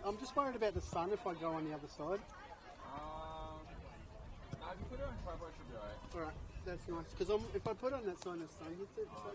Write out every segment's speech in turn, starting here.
I'm just worried about the sun if I go on the other side. No, if you put it on tripod, it should be alright. Alright, that's nice. Because if I put it on that side, the sun hits it. So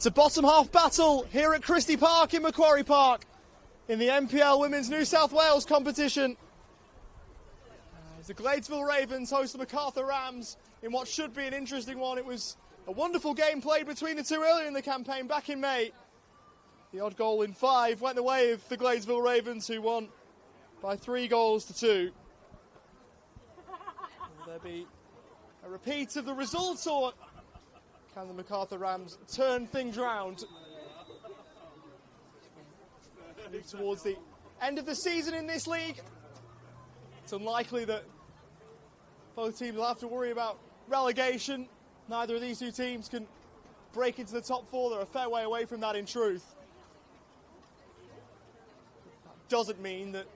It's a bottom half battle here at Christie Park in Macquarie Park in the NPL Women's New South Wales competition. As the Gladesville Ravens host the Macarthur Rams in what should be an interesting one. It was a wonderful game played between the two earlier in the campaign back in May. The odd goal in 5 went the way of the Gladesville Ravens, who won by 3-2. Will there be a repeat of the result, or can the Macarthur Rams turn things round? Move towards the end of the season in this league. It's unlikely that both teams will have to worry about relegation. Neither of these two teams can break into the top 4. They're a fair way away from that in truth. That doesn't mean that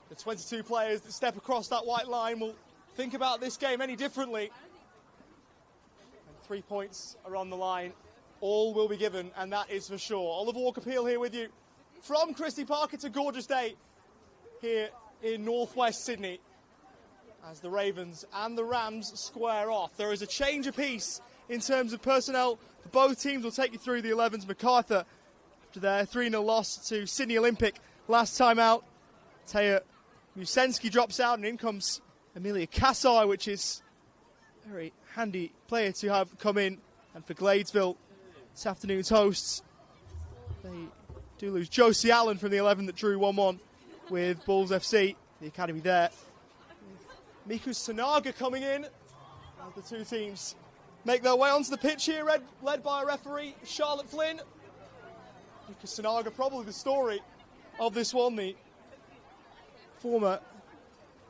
the 22 players that step across that white line will think about this game any differently. And 3 points are on the line. All will be given, and that is for sure. Oliver Walker-Peel here with you from Christie Park. It's a gorgeous day here in northwest Sydney as the Ravens and the Rams square off. There is a change apiece in terms of personnel for both teams. We'll take you through the 11s. Macarthur, after their 3-0 loss to Sydney Olympic last time out. Taya Musensky drops out, and in comes Amelia Kassai, which is a very handy player to have come in. And for Gladesville, this afternoon's hosts, they do lose Josie Allen from the 11 that drew 1-1 with Bulls FC, the academy there. Miku Sanaga coming in as the two teams make their way onto the pitch here, led by a referee, Charlotte Flynn. Miku Sanaga, probably the story of this one, the former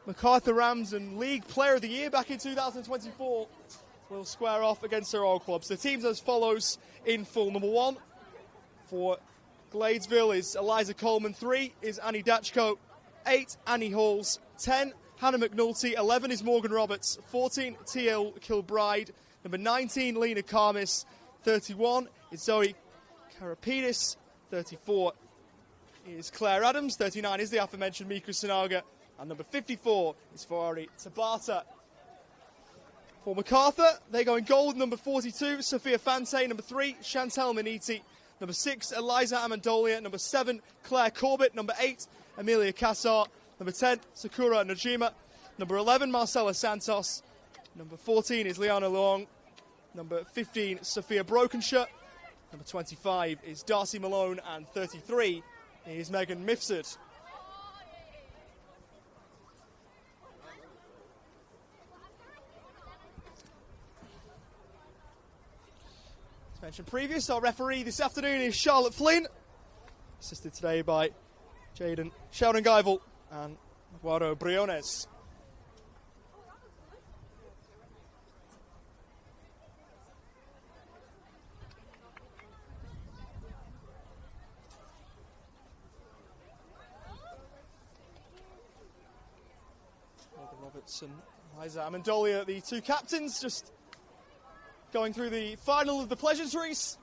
Macarthur Rams and League Player of the Year back in 2024, will square off against their old clubs. The teams as follows in full. Number 1 for Gladesville is Eliza Coleman. 3 is Annie Dachko. 8, Annie Halls. 10, Hannah McNulty. 11 is Morgan Roberts. 14, T.L. Kilbride. Number 19, Lena Karmis. 31 is Zoe Karapidis. 34 is Claire Adams. 39 is the aforementioned Miku Sanaga. And number 54 is Ferrari Tabata. For Macarthur, they go in goal with number 42, Sophia Fante. Number 3, Chantel Miniti. Number 6, Eliza Amendolia. Number 7, Claire Corbett. Number 8, Amelia Kassar. Number 10, Sakura Najima. Number 11, Marcela Santos. Number 14 is Liana Long. Number 15, Sophia Brokenshire. Number 25 is Darcy Malone. And 33 is Megan Mifsud. As mentioned previous, our referee this afternoon is Charlotte Flynn, assisted today by Jaden Sheldon-Guyval and Eduardo Briones. Morgan Roberts and Liza Amendolia, the two captains, just going through the final of the pleasantries.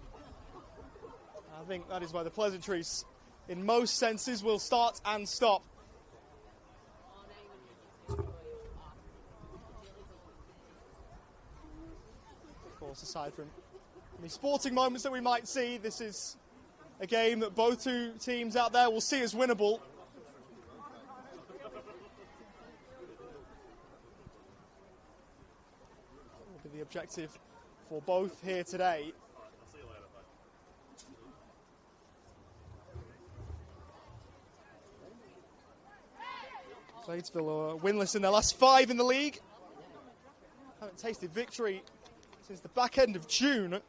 I think that is where the pleasantries, in most senses, will start and stop. Of course, aside from any sporting moments that we might see, this is a game that both two teams out there will see as winnable. That will be the objective for both here today. Gladesville are winless in their last 5 in the league. Haven't tasted victory since the back end of June. And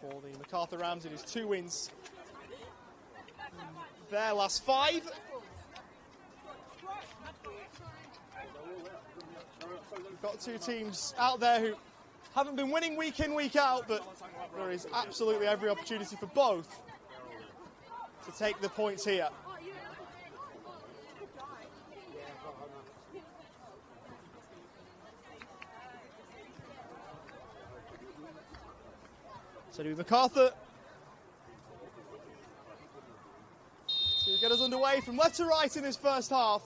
for the Macarthur Rams, it is 2 wins in their last 5. We've got 2 teams out there who haven't been winning week in, week out, but there is absolutely every opportunity for both to take the points here. So do Macarthur to get us underway from left to right in this first half.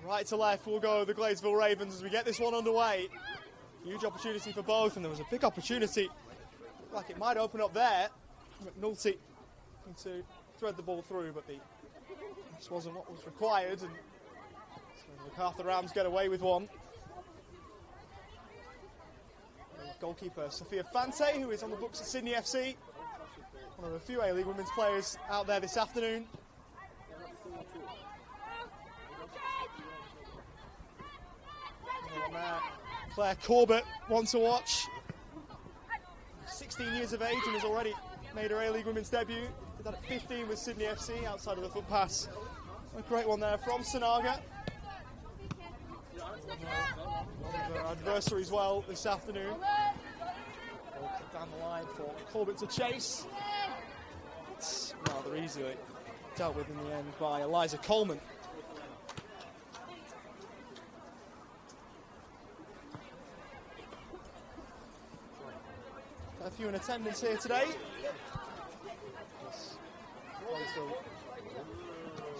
Right to left will go the Gladesville Ravens as we get this one underway. Huge opportunity for both, and there was a big opportunity. Looked like it might open up there. McNulty looking to thread the ball through, but this wasn't what was required, and so the Macarthur Rams get away with one. Goalkeeper Sophia Fante, who is on the books at Sydney FC, one of the few A-League women's players out there this afternoon. Claire Corbett, one to watch. 16 years of age and has already made her A-League women's debut. Did that at 15 with Sydney FC, outside of the foot pass. A great one there from Sanaga. One of her adversaries well this afternoon. Ball kicked down the line for Corbett to chase. It's rather easily dealt with in the end by Eliza Coleman. A few in attendance here today. Gladesville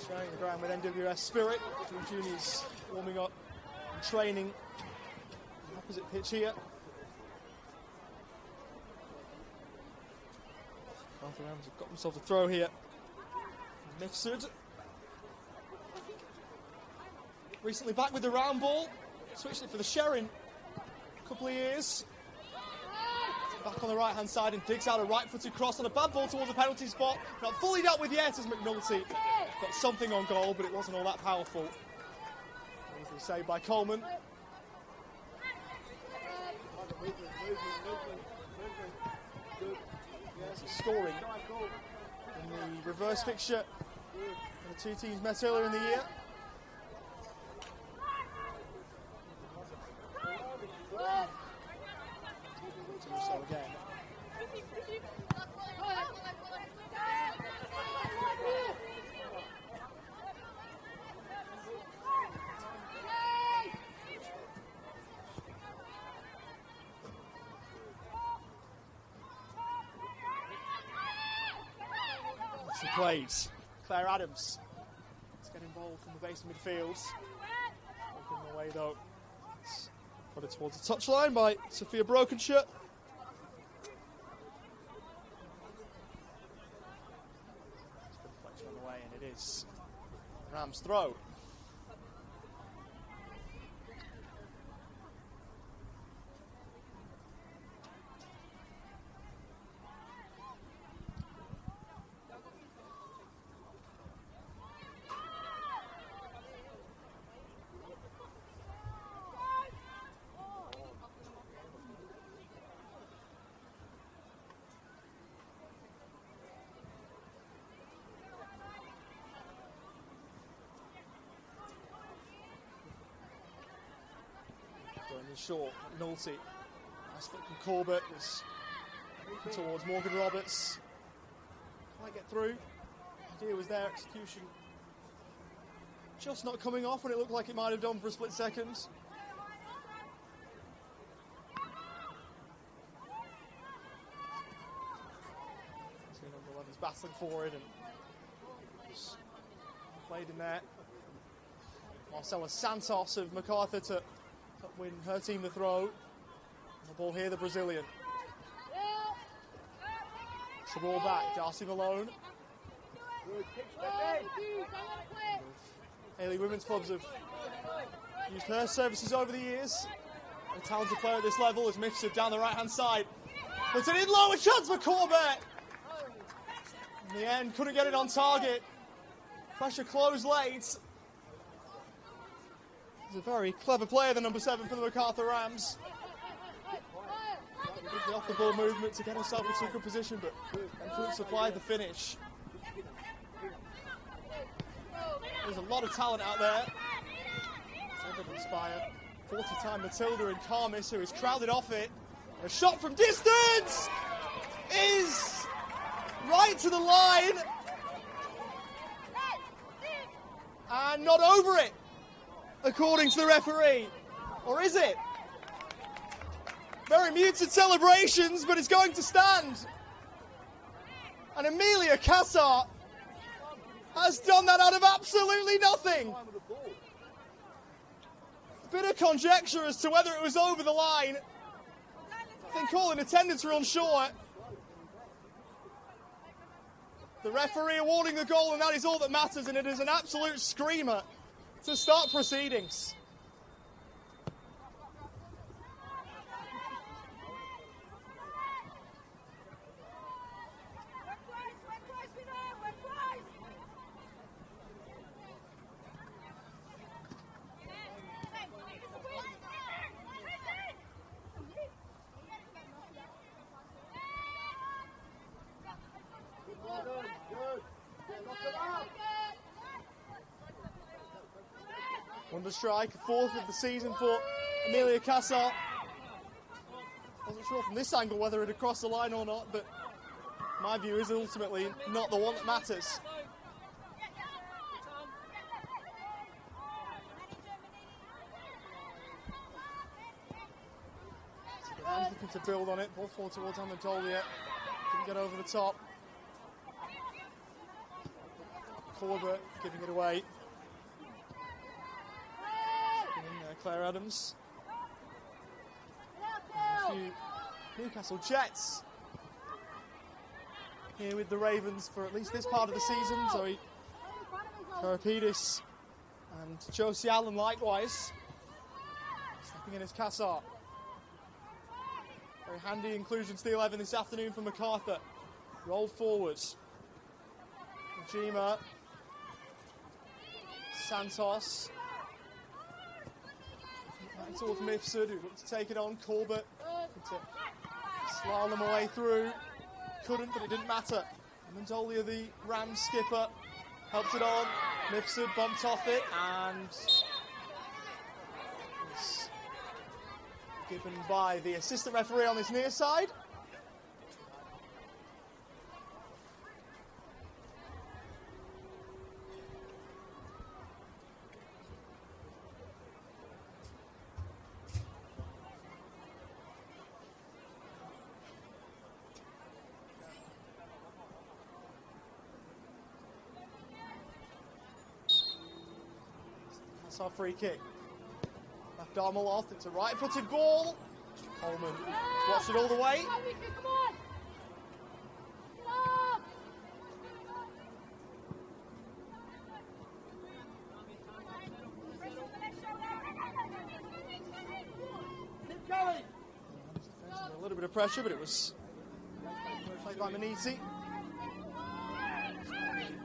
sharing the ground with NWS Spirit. Two juniors warming up and training on the opposite pitch here. Macarthur Rams have got themselves a throw here. Mifsud. Recently back with the round ball. Switched it for the Sherrin a couple of years. Back on the right-hand side and digs out a right-footed cross on a bad ball towards the penalty spot. Not fully dealt with yet as McNulty got something on goal, but it wasn't all that powerful. Easily saved by Coleman. Scoring in the reverse fixture. The two teams met earlier in the year. So again. She plays. Claire Adams. Let's get involved from the base of midfield. Open the way though. It's put it towards the touchline by Sophia Brokenshirt. On the way, and it is Rams' throw. Short, McNulty. Nice flick from Corbett. Was towards Morgan Roberts. Can't get through. The idea was there, execution just not coming off when it looked like it might have done for a split second. He's battling for it and played in there. Marcella Santos of Macarthur to win her team the throw. The ball here, the Brazilian. It's the ball back, Darcy Malone. A-League women's clubs have used her services over the years. A talented player at this level is Mifsud down the right-hand side. But an in-low, a chance for Corbett. In the end, couldn't get it on target. Pressure closed late. He's a very clever player, the number 7 for the Macarthur Rams. The off-the-ball movement to get himself into a good position, but couldn't supply the finish. There's a lot of talent out there. It's evidenced by a 40-time Matilda and Carmis, who is crowded off it. A shot from distance is right to the line. And not over it, according to the referee. Or is it? Very muted celebrations, but it's going to stand. And Amelia Cassar has done that out of absolutely nothing. Bit of conjecture as to whether it was over the line. I think all in attendance were unsure. The referee awarding the goal, and that is all that matters, and it is an absolute screamer to start proceedings. Wonder strike, fourth of the season for Amelia Cassar. Wasn't sure from this angle whether it had crossed the line or not, but my view is ultimately not the one that matters. And looking to build on it, ball forward towards Amendolia. Didn't get over the top. Corbett giving it away. Claire Adams. And a few Newcastle Jets here with the Ravens for at least this part of the season. Zoe Karapidis and Josie Allen likewise. Stepping in as Cassar. Very handy inclusion to the 11 this afternoon from Macarthur. Rolled forwards. Najima. Santos. Towards Mifsud, who looked to take it on. Corbett to slalom away through. Couldn't, but it didn't matter. Amendolia, the Rams skipper, helped it on. Mifsud bumped off it and was given by the assistant referee on his near side. Our free kick. Left arm aloft, it's a right-footed ball. Coleman watched it all the way. A little bit of pressure, but it was played by Manisi.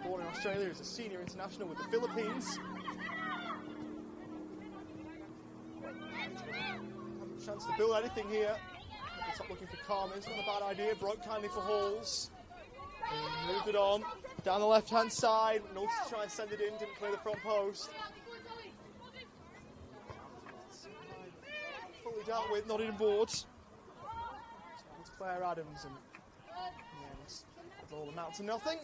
Born in Australia, he's a senior international with the Philippines. Chance to build anything here. Top looking for Carmen. It's not a bad idea. Broke kindly for Halls. Moved it on. Down the left-hand side. Noticed to try and send it in. Didn't clear the front post. Fully dealt with. Not in boards. It's Claire Adams. And in the end, it all amount to nothing.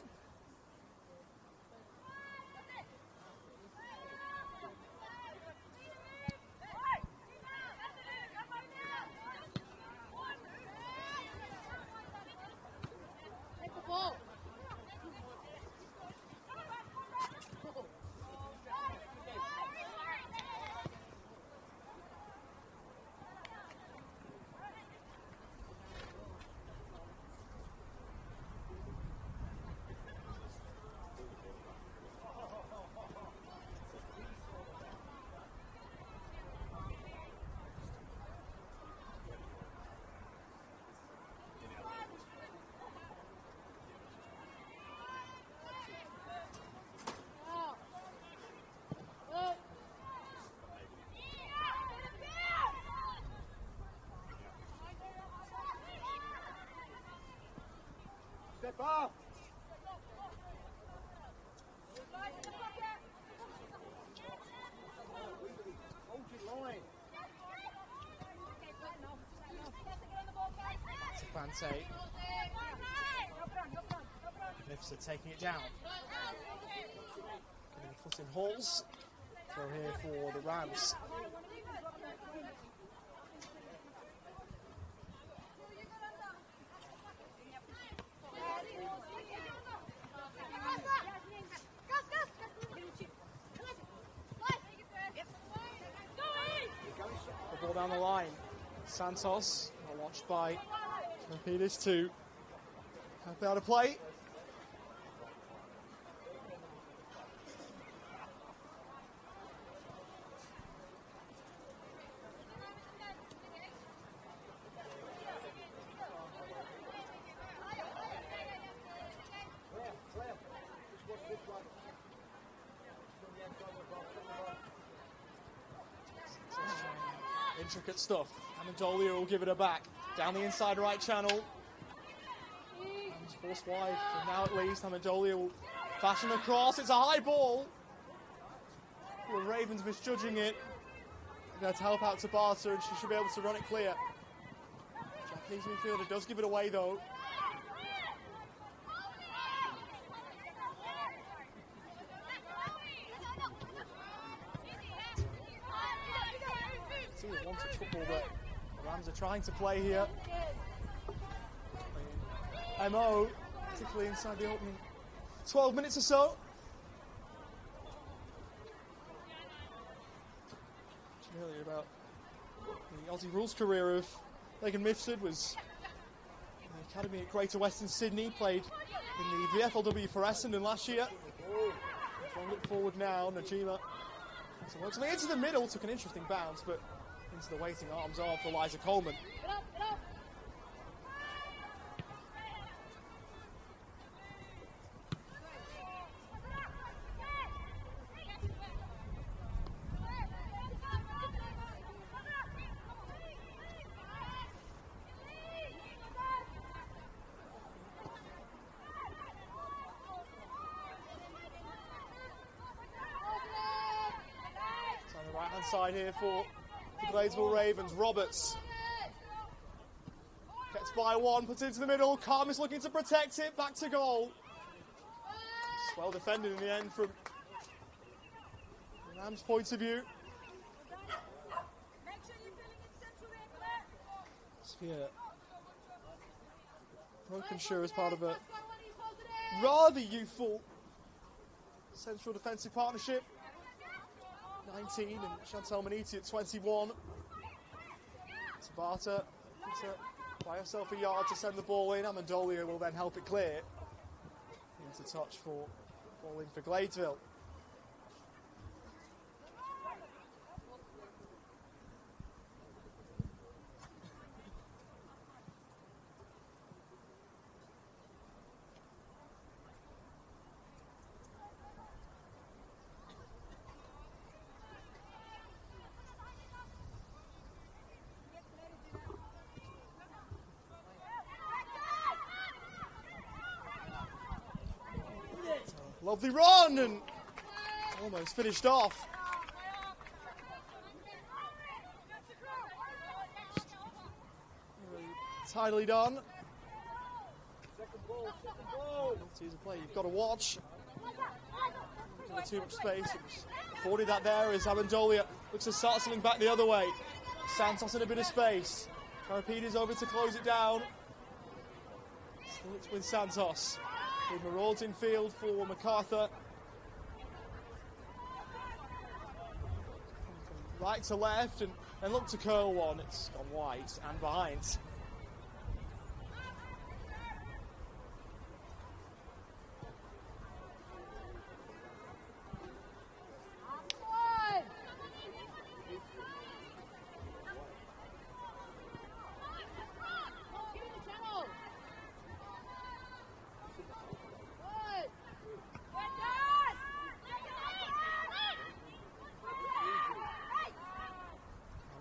Step up! Hold your line. Fante. Nifsa taking it down. Getting a foot in Halls. Throw here for the Rams. down the line. Santos, watched by Peters to help out a play. Intricate stuff. Amendolia will give it a back. Down the inside right channel. And forced wide for now at least. Amendolia will fashion the cross. It's a high ball. The Ravens misjudging it. There to help out Tabata, and she should be able to run it clear. Japanese midfielder does give it away though. It's either one-touch football that the Rams are trying to play here. MO, particularly inside the opening 12 minutes or so. Earlier about the Aussie rules career of Megan Mifsud was in the academy at Greater Western Sydney, played in the VFLW for Essendon last year. So look forward now, Najima. So into the middle, took an interesting bounce, but into the waiting arms of Eliza Coleman. Side here for the Gladesville Ravens. Roberts gets by one, puts it into the middle. Calm is looking to protect it. Back to goal. It's well defended in the end from the Rams' point of view. Sphere Brokenshire as part of a rather youthful central defensive partnership. 19 and Chantal Maniti at 21. Tabata by herself a yard to send the ball in. Amendolia will then help it clear. Into touch for ball in for Gladesville. Lovely run and almost finished off. Tidily done. Here's a play you've got to watch. Not too much space. It was afforded that there as Amendolia looks to start something back the other way. Santos in a bit of space. Carapides over to close it down. Still it's with Santos. With Marauds in field for Macarthur. From right to left and look to curl one. It's gone wide and behind.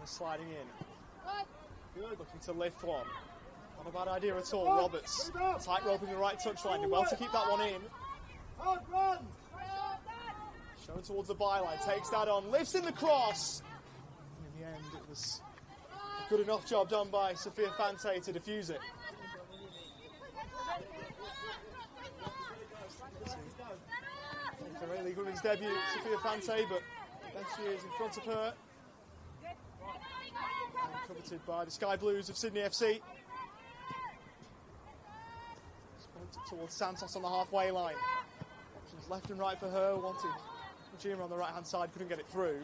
Sliding in. Looking to lift one. Not a bad idea at all. Roberts tight roping the right touchline. Did well to keep that one in. Shown towards the byline. Takes that on. Lifts in the cross. And in the end, it was a good enough job done by Sophia Fante to defuse it. Her A-League Women's debut, Sophia Fante, but then she is in front of her. Coveted by the Sky Blues of Sydney FC. Towards Santos on the halfway line. Options left and right for her. Wanted Najima on the right hand side, couldn't get it through.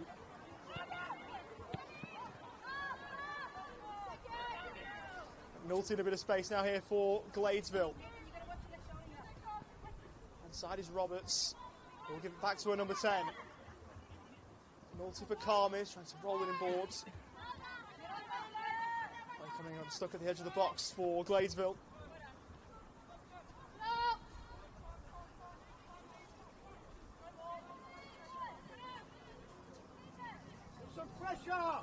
McNulty in a bit of space now here for Gladesville. Inside is Roberts. We'll give it back to her number 10. McNulty for Carmis, trying to roll it in boards. Coming on, stuck at the edge of the box for Gladesville. Some pressure!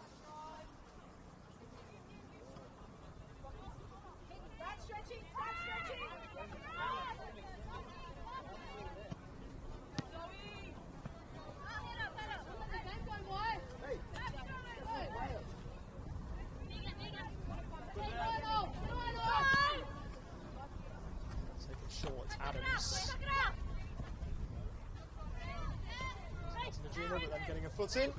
But then getting a foot in.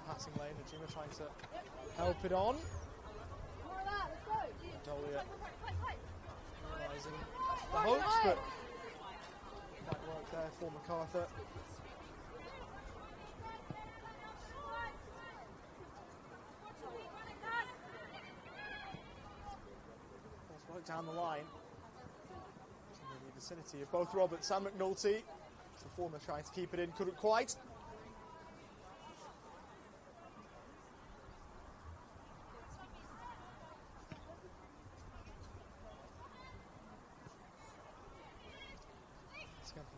Passing lane, the Jimmer trying to help it on. Dolia realising the hopes, but might work there for Macarthur. Let's work down the line. In the vicinity of both Roberts and McNulty. The former trying to keep it in, couldn't quite.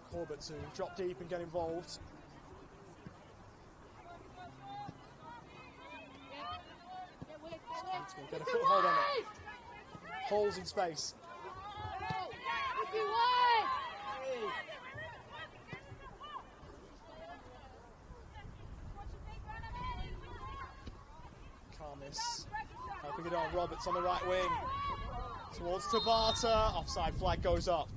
Corbett to drop deep and get involved. Will get a foothold on it. Holes in space. Carmis helping it on. Roberts on the right wing. Towards Tabata. Offside flag goes up.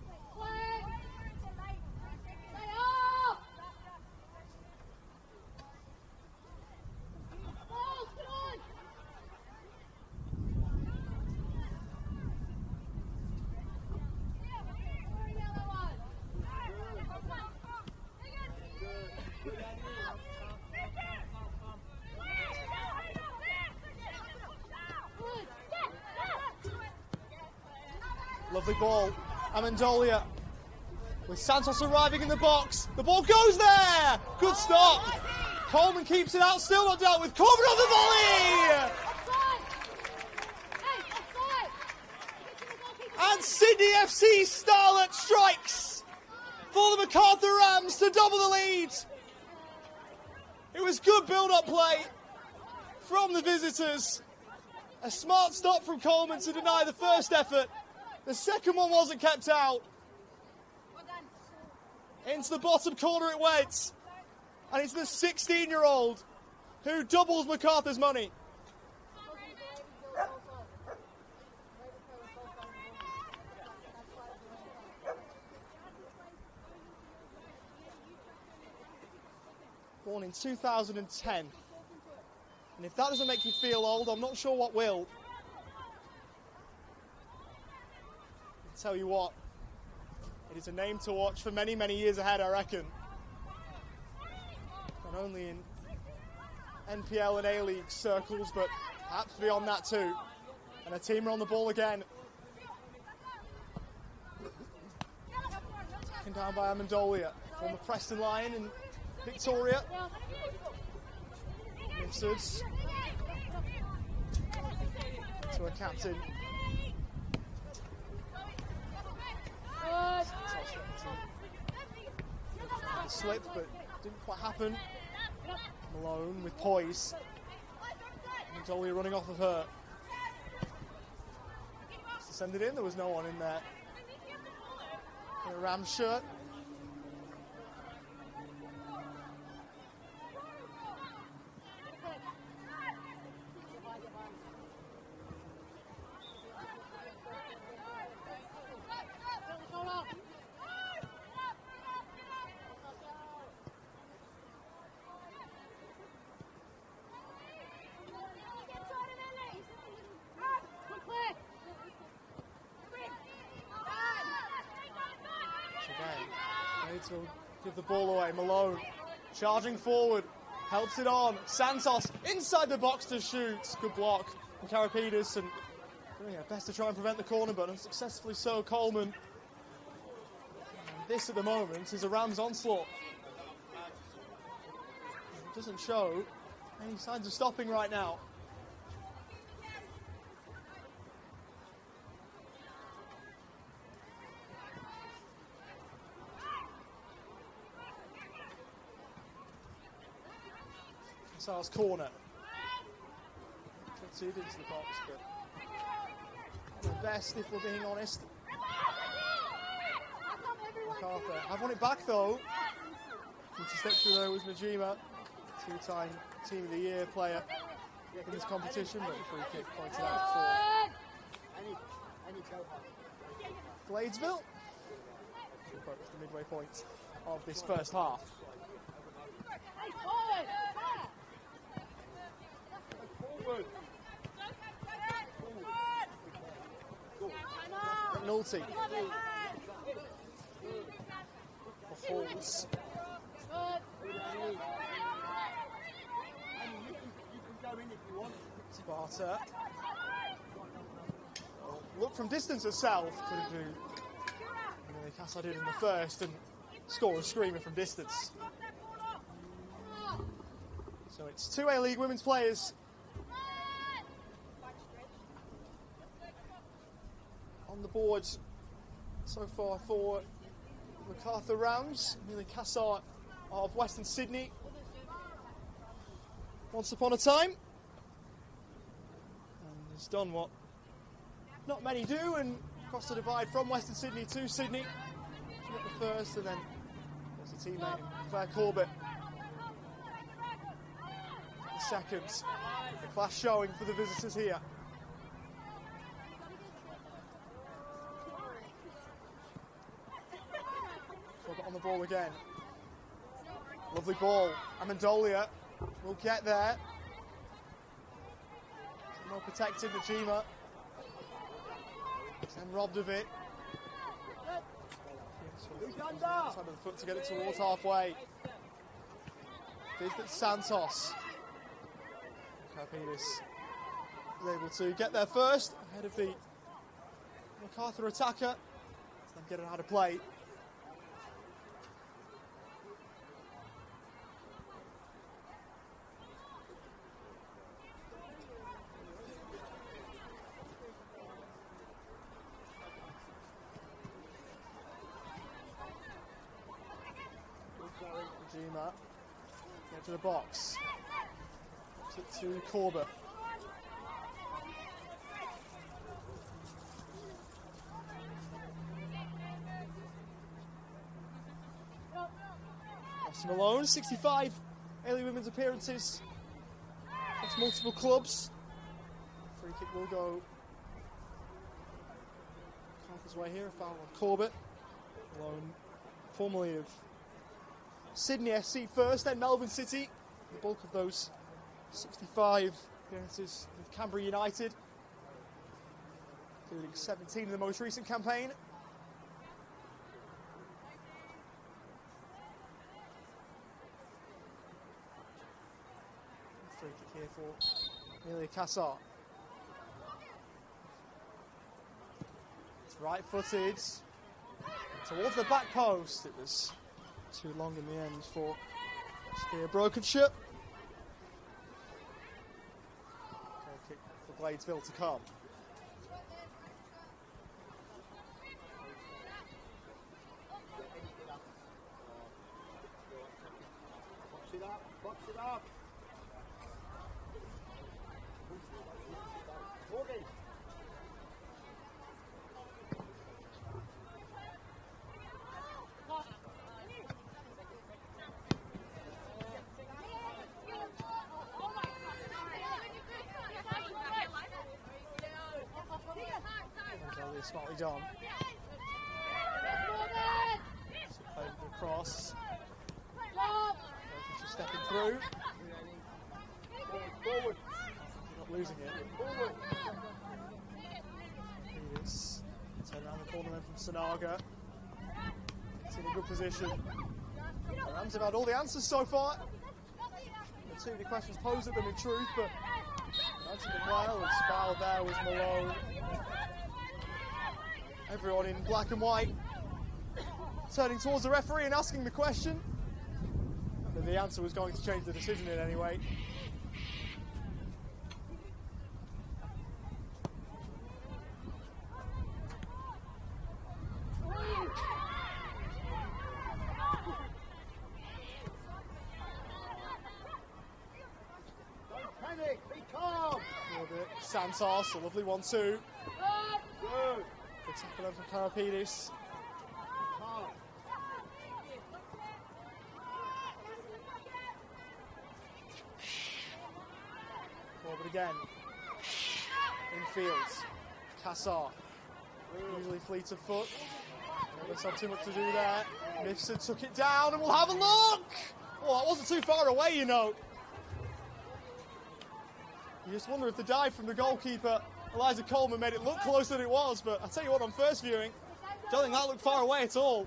Lovely ball. Amendolia with Santos arriving in the box. The ball goes there. Good stop. Coleman keeps it out. Still not dealt with. Coleman on the volley. And Sydney FC Starlet strikes for the Macarthur Rams to double the lead. It was good build-up play from the visitors. A smart stop from Coleman to deny the first effort. The second one wasn't kept out. Into the bottom corner it went. And it's the 16-year-old who doubles Macarthur's money. Born in 2010. And if that doesn't make you feel old, I'm not sure what will. Tell you what, it is a name to watch for many, many years ahead, I reckon. Not only in NPL and A-League circles, but perhaps beyond that too. And a team are on the ball again. Taken down by Amendolia, former Preston Lion in Victoria. Mifsuds to a captain. Slip, but didn't quite happen. Malone with poise. Amendolia running off of her. To send it in, there was no one in there. In a Rams shirt. Gladesville give the ball away. Malone charging forward, helps it on. Santos inside the box to shoot. Good block from Karapides, and doing their best to try and prevent the corner, but unsuccessfully so. Coleman. And this at the moment is a Rams onslaught. It doesn't show any signs of stopping right now. Casar's corner. Fits it into the box, but not the best if we're being honest. Macarthur have won it back though. To step through there was Najima, two-time Team of the Year player in this competition, but the free kick pointed out for Gladesville. To approach the midway point of this first half. McNulty for Halls. Sparta. Well, look from distance herself. Couldn't do Casar did in the first and score a screamer from distance. So it's two A-League women's players on the board so far for Macarthur Rams. Amelia Casar of Western Sydney. Once upon a time. And has done what not many do, and crossed the divide from Western Sydney to Sydney. She got the first, and then was a teammate, Claire Corbett. The second. The class showing for the visitors here. Corbett on the ball again. Lovely ball. Amendolia will get there. Well protected, Najima. Then robbed of it. Side of the foot to get it towards halfway. Visits Santos. Karapides is able to get there first, ahead of the Macarthur attacker. Then get it out of play. Najima, get to the box. To Corbett. Austin Malone, 65 A-League women's appearances across multiple clubs. Free kick will go Macarthur's way here. A foul on Corbett. Malone, formerly of Sydney FC first, then Melbourne City. The bulk of those 65 appearances with Canberra United, including 17 in the most recent campaign. Free kick here for Amelia Casar. It's right-footed towards the back post. It was too long in the end for Sophia Brokenshire. Kick for Gladesville to come. Box it up, box it up. Morgan. Smartly done. Played across. Just stepping through. Forward. Not losing it. Forward. Turn around the corner then from Sanaga. It's in in a good position. The Rams have had all the answers so far. The too many questions posed at them in truth, but answered them well. As fouled there was Malone. Everyone in black and white turning towards the referee and asking the question. But the answer was going to change the decision in any way. Santos, a lovely 1-2. Good tackle over from Karapidis. Forward again. Infield. Kassar. Usually fleet of foot. Never saw too much to do there. Mifsud took it down and we'll have a look! Oh, that wasn't too far away, you know. You just wonder if the dive from the goalkeeper, Eliza Coleman, made it look closer than it was, but I tell you what, on first viewing, don't think that looked far away at all.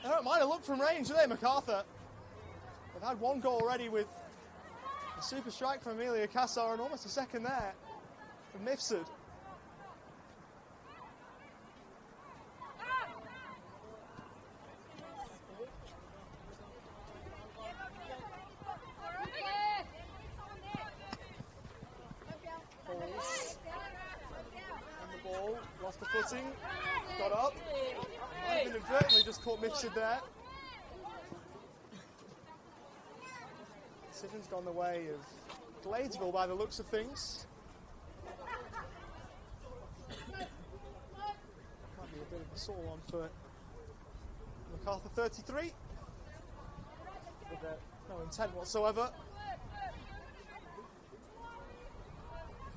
It might have looked from range there, Macarthur. They've had one goal already with a super strike from Amelia Kassar and almost a second there from Mifsud. Lost the footing, got up, might have inadvertently just caught Mifsud there. Decision's gone the way of Gladesville by the looks of things. Might be a bit of a sore one for Macarthur 33, with no intent whatsoever.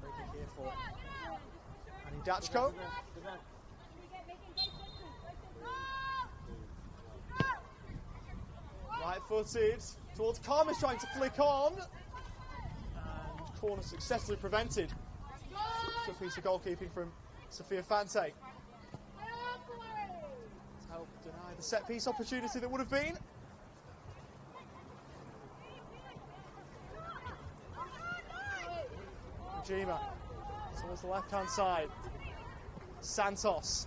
Free kick here for Dachko. Right-footed towards Karmas, trying to flick on. And corner successfully prevented. Good piece of goalkeeping from Sophia Fante. To help deny the set-piece opportunity that would have been. Ujima towards the left-hand side. Santos.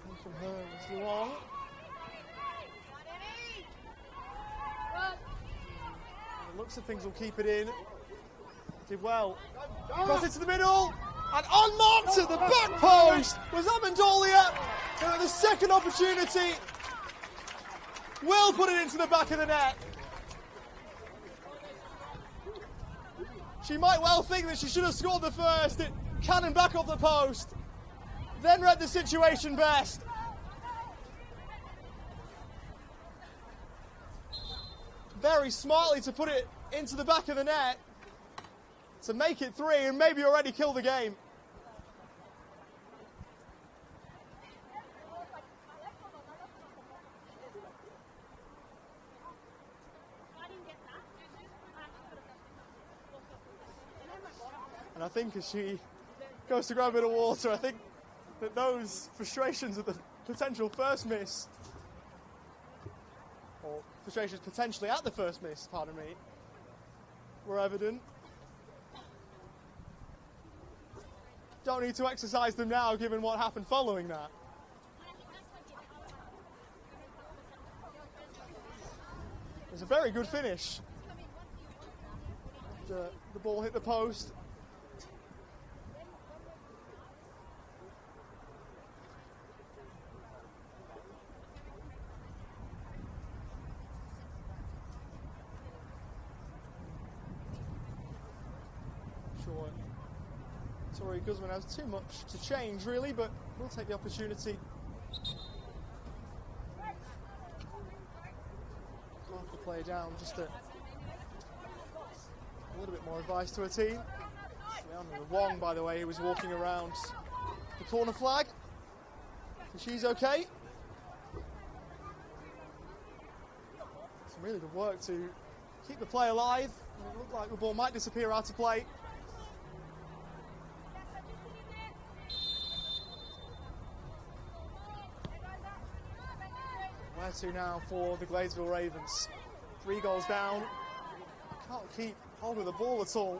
And from her was Luong. The looks of things will keep it in. Did well. Cross into the middle. And unmarked at the back post was Amendolia. And at the second opportunity, will put it into the back of the net. She might well think that she should have scored the first. It cannon back off the post. Then read the situation best. Very smartly to put it into the back of the net to make it 3 and maybe already kill the game. And I think as she goes to grab a bit of water, I think that those frustrations at the potential first miss, or frustrations potentially at the first miss, pardon me, were evident. Don't need to exercise them now, given what happened following that. It was a very good finish. The ball hit the post. Tori Guzman has too much to change, really, but we'll take the opportunity. Half the play down, just a little bit more advice to her team. Leanna Wong, by the way, who was walking around the corner flag. So she's okay. Some really good work to keep the play alive. It looked like the ball might disappear out of play. Where to now for the Gladesville Ravens? 3 goals down. Can't keep hold of the ball at all.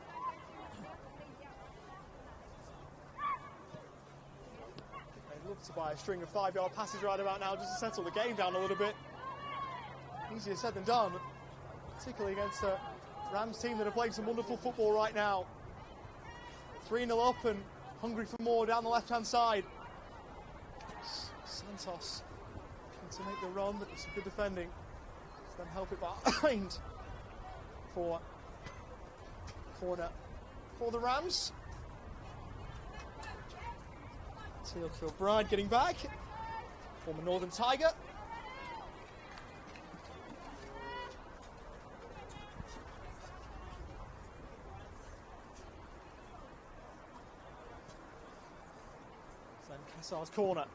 They'd love to buy a string of 5-yard passes right about now just to settle the game down a little bit. Easier said than done, particularly against a Rams team that are playing some wonderful football right now. 3-0 up and hungry for more down the left-hand side. Santos to make the run, but some good defending. Then help it behind for corner for the Rams. Teal Kilbride getting back. Former Northern Tiger. Then Cassar's corner.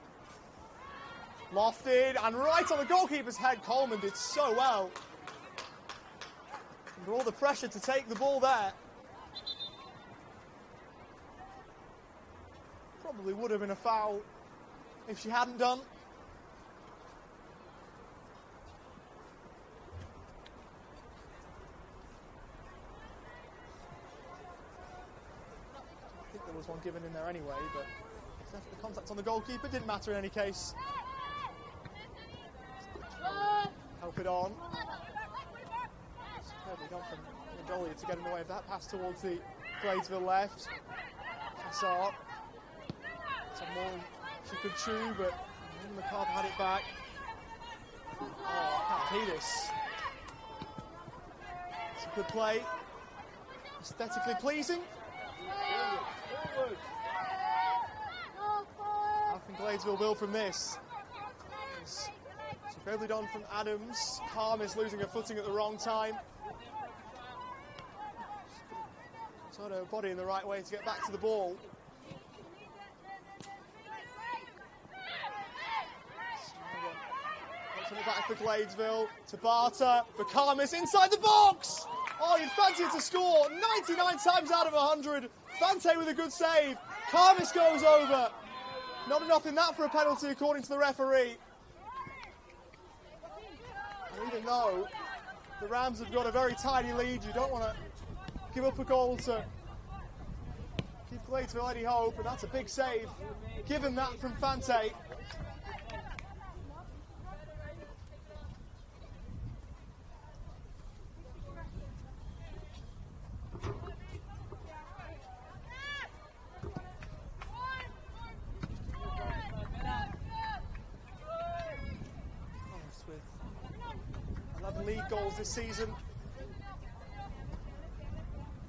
Lofted and right on the goalkeeper's head. Coleman did so well. Under all the pressure to take the ball there. Probably would have been a foul if she hadn't done. I think there was one given in there anyway, but the contact on the goalkeeper didn't matter in any case. Help it on. Superbly done from Mendolia to get in the way of that pass towards the Gladesville left. Cassar. Some more she could chew, but Macarthur had it back. Oh, Kapidis. It's a good play. Aesthetically pleasing. How can Gladesville build from this? Superbly done from Adams. Carmis losing her footing at the wrong time. Got her body in the right way to get back to the ball. Putting it back for Gladesville. To Barter. For Carmis inside the box! Oh, you'd fancy it to score. 99 times out of 100. Fante with a good save. Carmis goes over. Not enough in that for a penalty according to the referee. And even though the Rams have got a very tiny lead, you don't want to give up a goal to give Gladesville any hope, and that's a big save, given that from Fante. With 11 league goals this season.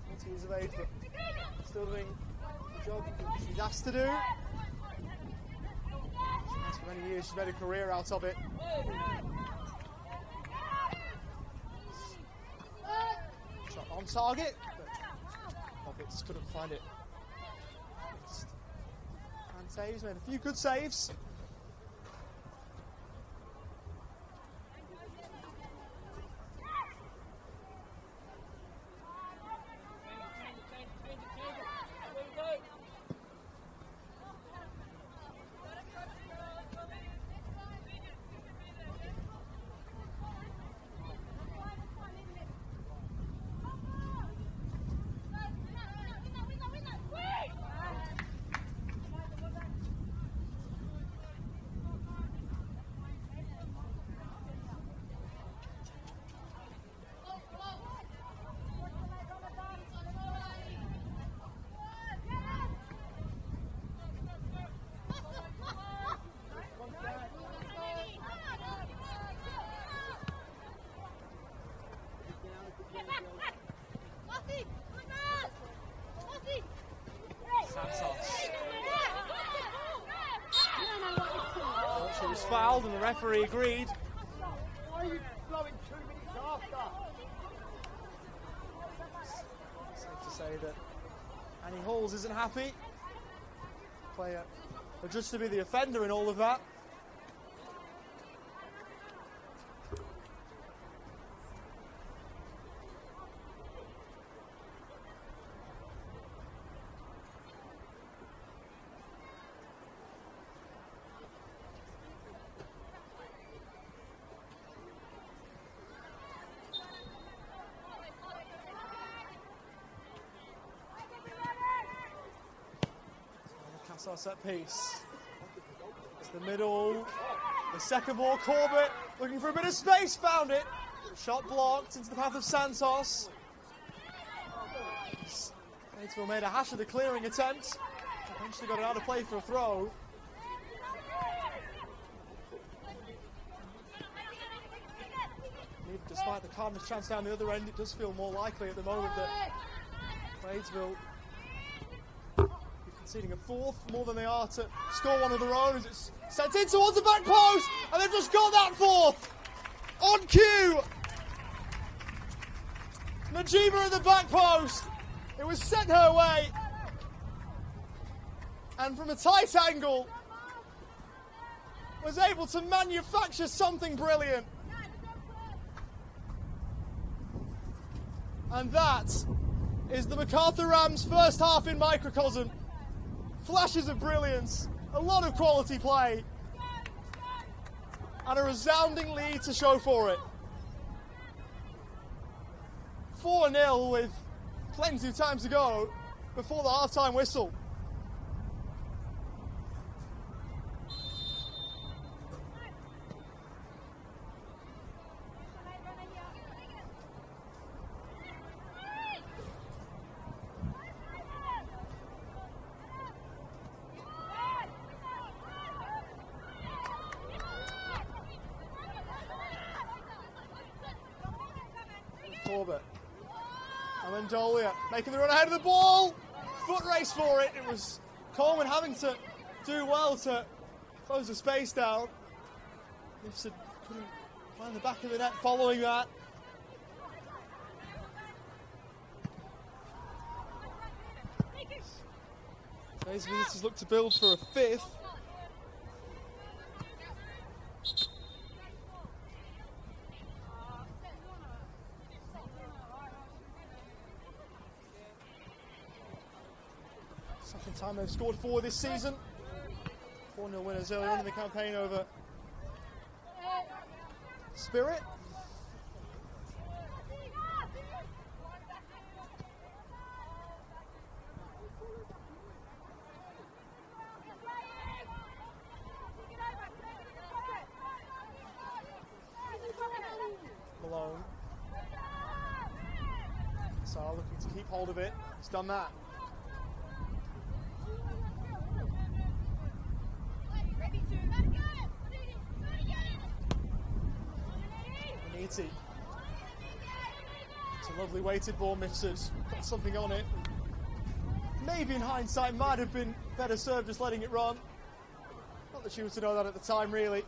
20 years of age, but still doing the job she's asked to do. As for many years, she's made a career out of it. Shot on target, but Roberts couldn't find it. Fante's made a few good saves. She was fouled and the referee agreed. Why are you blowing 2 minutes after? Safe to say that Annie Halls isn't happy. Player adjudged to be the offender in all of that. That's our set piece. It's the middle. The second ball, Corbett looking for a bit of space, found it. Shot blocked into the path of Santos. Gladesville made a hash of the clearing attempt. Eventually got it out of play for a throw. Despite the Cardinals' chance down the other end, it does feel more likely at the moment that Gladesville be conceding a fourth, more than they are to score one of their own as it's sent in towards the back post, and they've just got that fourth on cue. Najima at the back post. It was sent her way, and from a tight angle was able to manufacture something brilliant. And that is the Macarthur Rams' first half in microcosm. Flashes of brilliance, a lot of quality play, and a resounding lead to show for it. 4-0 with plenty of time to go before the half-time whistle. Corbett. Amendolia making the run ahead of the ball. Foot race for it. It was Coleman having to do well to close the space down. Nifson couldn't find the back of the net following that. Today's visitors look to build for a fifth. Second time they've scored 4 this season. 4-0 winners early on in the campaign over Spirit. Malone. Sar looking to keep hold of it. He's done that. It's a lovely weighted ball, Mifsud got something on it. Maybe in hindsight might have been better served just letting it run. Not that she was to know that at the time, really.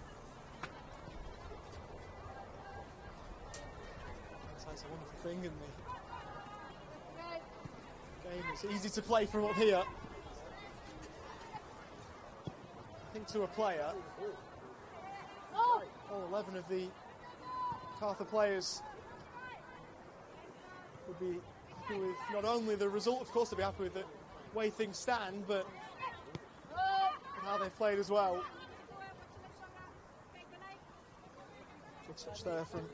Hindsight's a wonderful thing in the game. It's easy to play from up here. I think to a player, all 11 of the Macarthur players would be happy with not only the result, of course they'd be happy with the way things stand, but how they've played as well. Good touch there from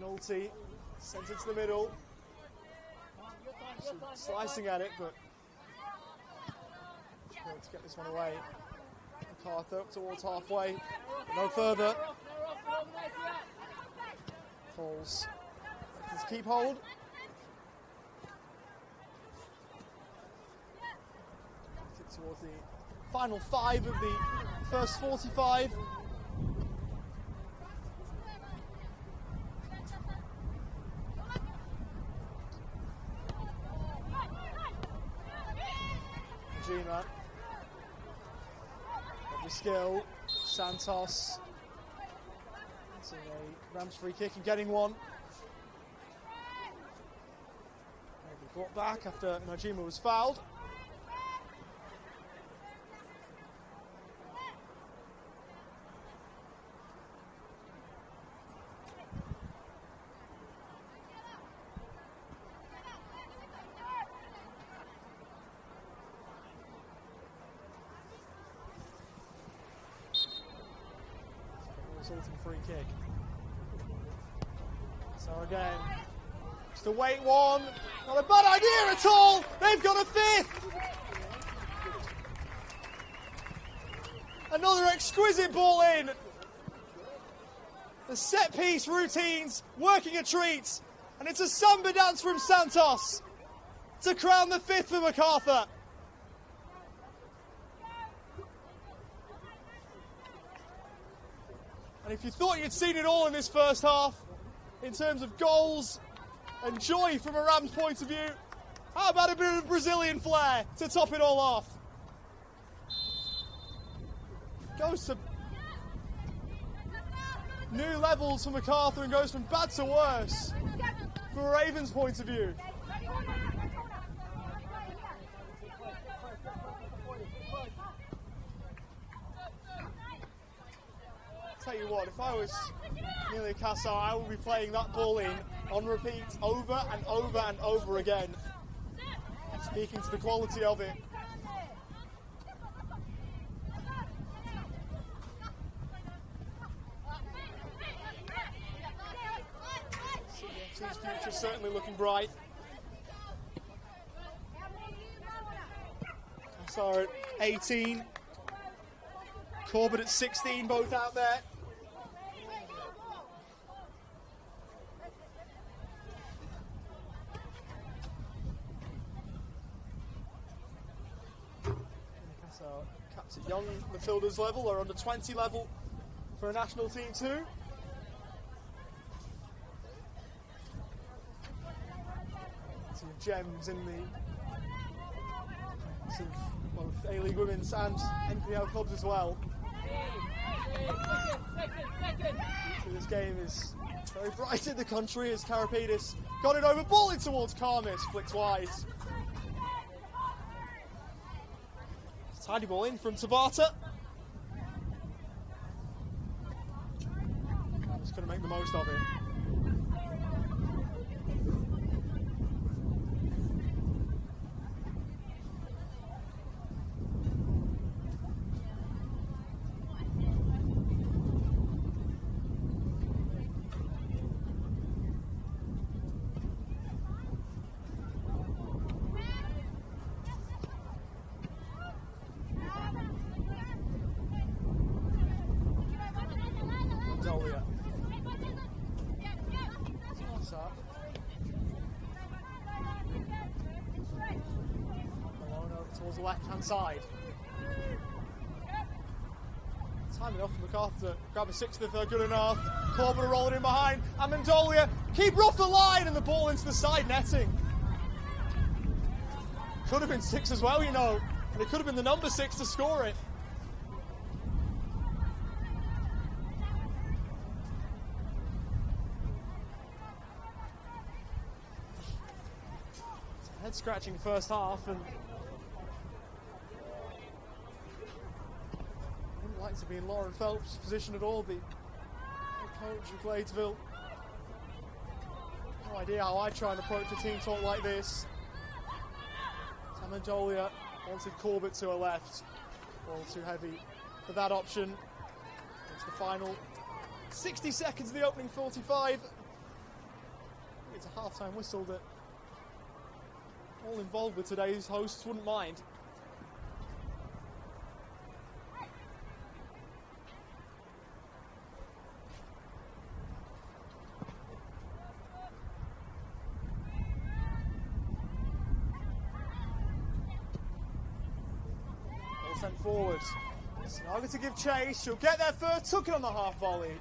Nolte, sends it to the middle. Slicing at it, but just able to get this one away. Macarthur up towards halfway, no further. Falls. Let's keep hold. Towards the final 5 of the first 45. Najima. Lovely skill. Santos. Seeing a Rams free kick and getting one. Maybe brought back after Najima was fouled. Resulting free kick. So again, just a wait one. Not a bad idea at all. They've got a fifth. Another exquisite ball in. The set piece routines working a treat. And it's a samba dance from Santos to crown the 5th for Macarthur. And if you thought you'd seen it all in this first half, in terms of goals and joy from a Rams point of view, how about a bit of Brazilian flair to top it all off? Goes to new levels for Macarthur and goes from bad to worse from a Ravens point of view. Tell you what, if I was Neely Cassar, I would be playing that ball in on repeat over and over and over again, speaking to the quality of it. CFC's future certainly looking bright. Cassar at 18, Corbett at 16, both out there. Caps at young midfielders level or under 20 level for a national team too. Some gems in the both A-League women's and NPL clubs as well. So this game is very bright in the country as Karapidis got it over, ball in towards Karmis, flicks wide. Tidy ball in from Tabata. Just going to make the most of it. Towards the left-hand side. Time enough for Macarthur to grab a 6th if they're good enough. Corbett rolling in behind. Amendolia, keeper off the line, and the ball into the side netting. Could have been 6 as well, you know. And it could have been the number 6 to score it. Head-scratching first half, and wouldn't like to be in Lauren Phelps' position at all, the coach of Gladesville. No idea how I'd try and approach a team talk like this. Amendolia wanted Corbett to her left. Ball too heavy for that option. It's the final 60 seconds of the opening 45. It's a half-time whistle that all involved with today's hosts wouldn't mind. Ball sent forward. Snaga to give chase. She'll get there first. Took it on the half volley.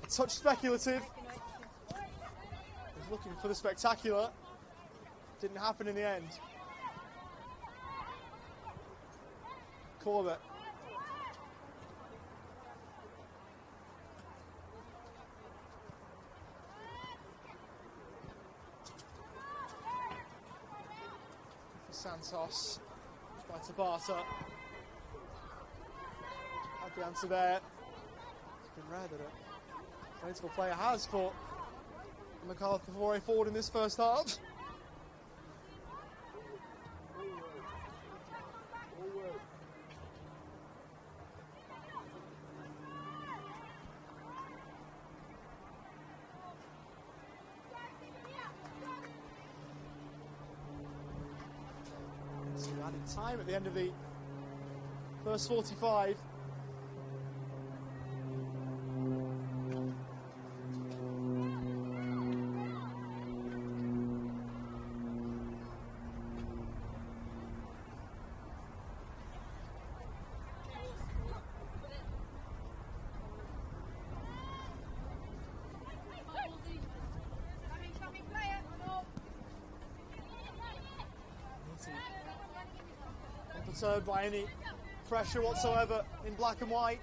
A touch speculative. Was looking for the spectacular. Didn't happen in the end. Corbett. For Santos. By Tabata. Had the answer there. It's been rare that a Gladesville player has for Macarthur foray forward in this first half. Added time at the end of the First 45. Unperturbed by any pressure whatsoever in black and white.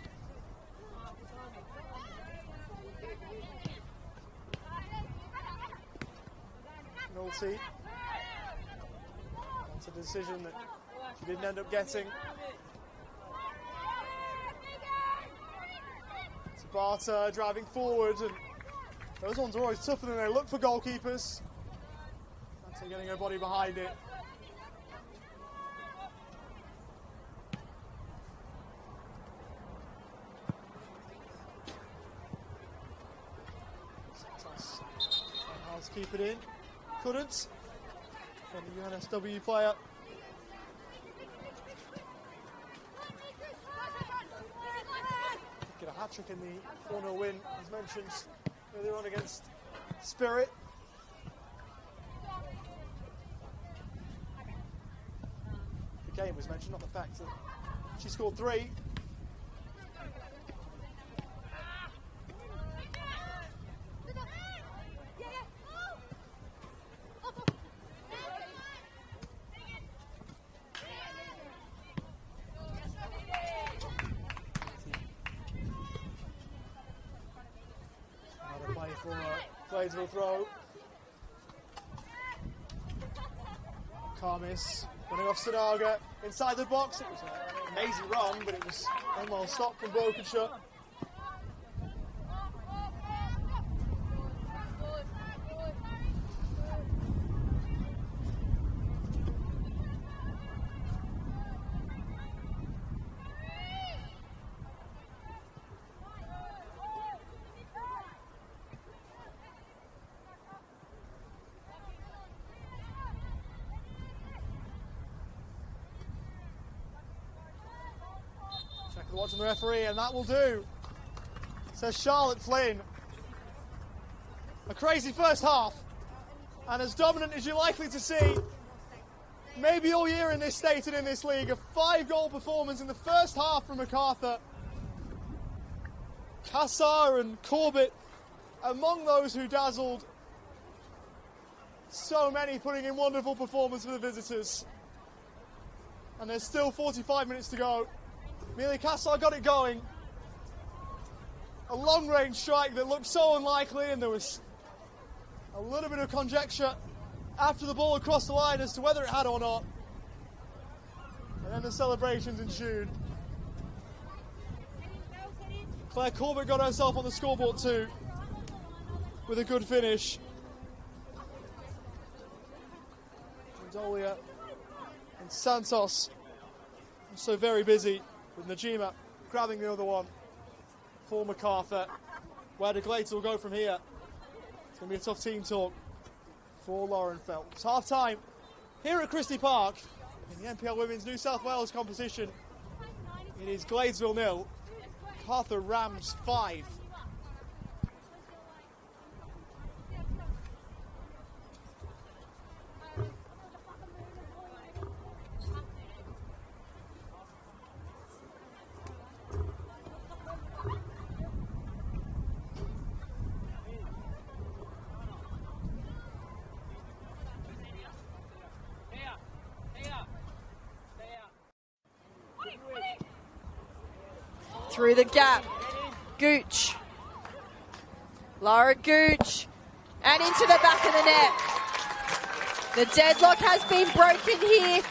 Penalty. That's a decision that she didn't end up getting. Macarthur driving forward, and those ones are always tougher than they look for goalkeepers. That's getting her body behind it. Keep it in. Couldn't. From the NSW player. Get a hat-trick in the 4-0 win, as mentioned earlier on against Spirit. The game was mentioned, not the fact that she scored 3. For a Gladesville throw. Karmis running off Sadaga inside the box. It was an amazing run, but it was well stopped from Brokenshire. Watching the referee, and that will do, says Charlotte Flynn. A crazy first half, and as dominant as you're likely to see maybe all year in this state and in this league. A 5-goal performance in the first half from Macarthur. Kassar and Corbett among those who dazzled. So many putting in wonderful performance for the visitors, and there's still 45 minutes to go. Amelia Kassar got it going. A long-range strike that looked so unlikely, and there was a little bit of conjecture after the ball crossed the line as to whether it had or not. And then the celebrations ensued. Claire Corbett got herself on the scoreboard too, with a good finish. Dolia and Santos also very busy, with Najima grabbing the other one for Macarthur. Where do Gladesville go from here? It's going to be a tough team talk for Lauren Phelps. It's half-time here at Christie Park in the NPL Women's New South Wales competition. It is Gladesville 0, Macarthur Rams 5. Through the gap, Gooch, Laura Gooch, and into the back of the net. The deadlock has been broken here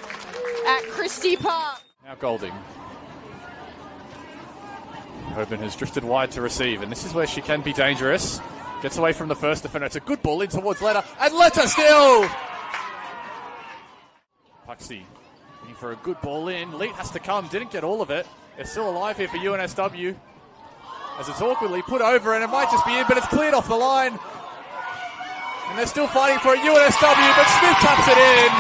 at Christie Park. Now Golding. Hoban has drifted wide to receive, and this is where she can be dangerous. Gets away from the first defender. It's a good ball in towards Letta, and Letta still! Puxi looking for a good ball in. Leet has to come, didn't get all of it. It's still alive here for UNSW as it's awkwardly put over, and it might just be in, but it's cleared off the line. And they're still fighting for a UNSW, but Smith taps it in.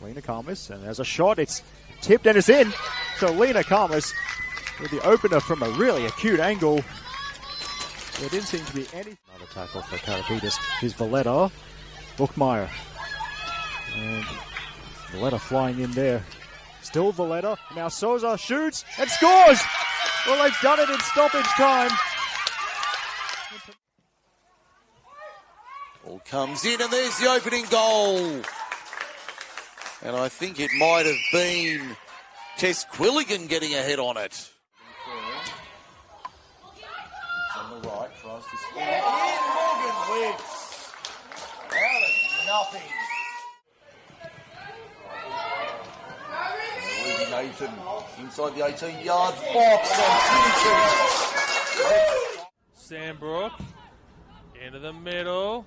Lena Karmas, and there's a shot. It's tipped and it's in. So Lena Karmas with the opener from a really acute angle. There didn't seem to be any. Another tackle for Karapitas. Here's Valletta. Bookmeyer. And Valletta flying in there. Still Valletta. Now Souza shoots and scores! Well, they've done it in stoppage time. Ball comes in and there's the opening goal. And I think it might have been Tess Quilligan getting ahead on it. It's on the right, tries to score. In Morgan Wicks. Out of nothing. Ruby Nathan inside the 18-yard box and finishes. Sandbrook into the middle.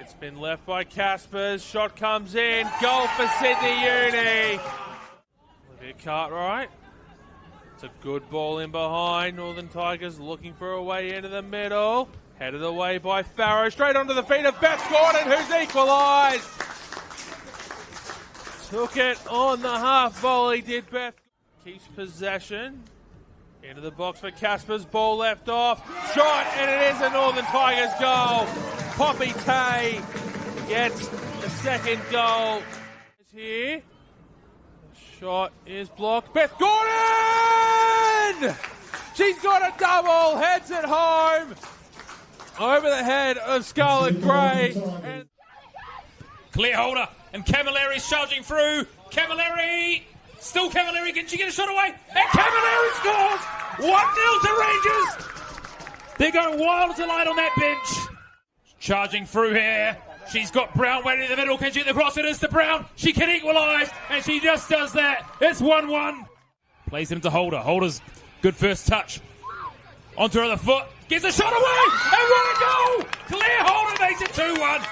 It's been left by Caspers. Shot comes in. Goal for Sydney Uni. Olivia Cartwright. It's a good ball in behind. Northern Tigers looking for a way into the middle. Headed away by Farrow. Straight onto the feet of Beth Gordon, who's equalised. Took it on the half volley, did Beth. Keeps possession. Into the box for Caspers. Ball left off. Shot, and it is a Northern Tigers goal. Poppy Tay gets the second goal. Here. The shot is blocked. Beth Gordon! She's got a double. Heads it home. Over the head of Scarlett Gray. And Clear holder, and Camilleri's charging through. Camilleri, still Camilleri, can she get a shot away? And Camilleri scores! 1-0 to Rangers! They're going wild as a light on that bench. Charging through here. She's got Brown waiting in the middle. Can she get the cross? It is to Brown. She can equalise, and she just does that. It's 1-1. Plays it into Holder. Holder's good first touch. Onto her other foot. Gets a shot away! And what a goal! Claire Holder makes it 2-1.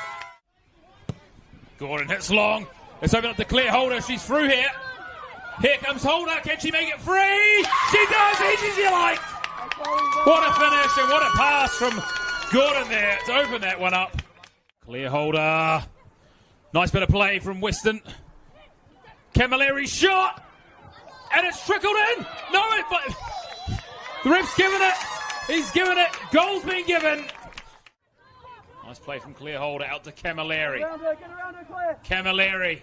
Gordon hits long. It's open up to Claire Holder. She's through here. Here comes Holder. Can she make it free? She does. Easy as you like. What a finish and what a pass from Gordon there to open that one up. Claire Holder. Nice bit of play from Weston. Camilleri shot. And it's trickled in. No, but the ref's given it. He's given it. Goal's been given. Nice play from Claire Holder out to Camilleri. Camilleri.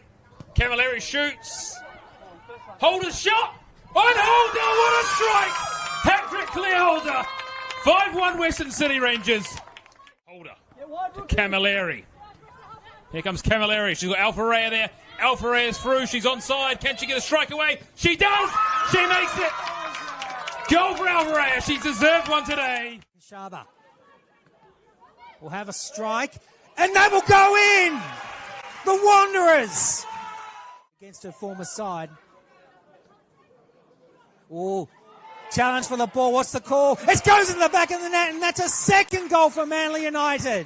Camilleri shoots. Holder's shot. And Holder, what a strike! Hat-trick Claire Holder. 5-1 Western City Rangers. Holder to Camilleri. Here comes Camilleri. She's got Alphareya there. Alphareya is through. She's onside. Can she get a strike away? She does. She makes it. Goal for Alphareya. She's deserved one today. Shaba will have a strike, and that will go in! The Wanderers! Against her former side. Oh, challenge for the ball. What's the call? It goes in the back of the net, and that's a second goal for Manly United.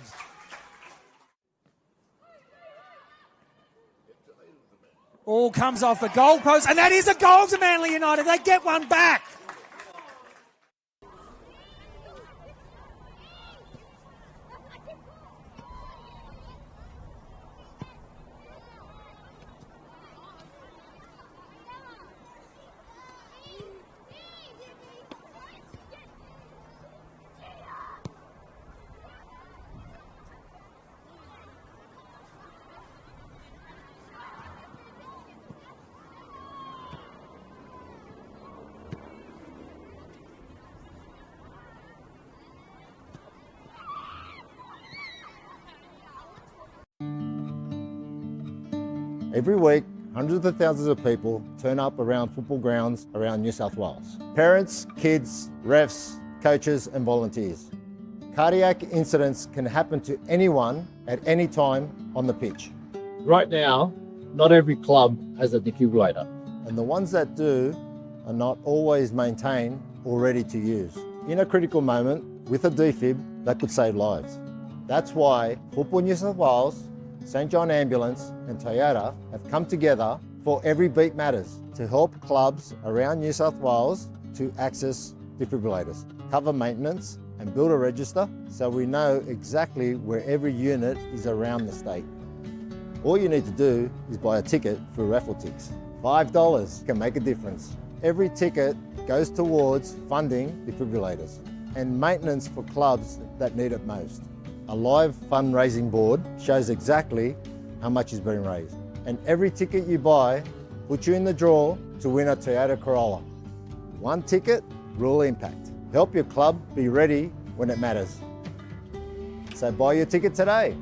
All comes off the goalpost, and that is a goal to Manly United. They get one back. Every week, hundreds of thousands of people turn up around football grounds around New South Wales. Parents, kids, refs, coaches and volunteers. Cardiac incidents can happen to anyone at any time on the pitch. Right now, not every club has a defibrillator. And the ones that do are not always maintained or ready to use. In a critical moment, with a defib, that could save lives. That's why Football New South Wales, St John Ambulance and Toyota have come together for Every Beat Matters to help clubs around New South Wales to access defibrillators, cover maintenance and build a register so we know exactly where every unit is around the state. All you need to do is buy a ticket through Raffle Ticks. $5 can make a difference. Every ticket goes towards funding defibrillators and maintenance for clubs that need it most. A live fundraising board shows exactly how much is being raised. And every ticket you buy puts you in the draw to win a Toyota Corolla. One ticket, real impact. Help your club be ready when it matters. So buy your ticket today.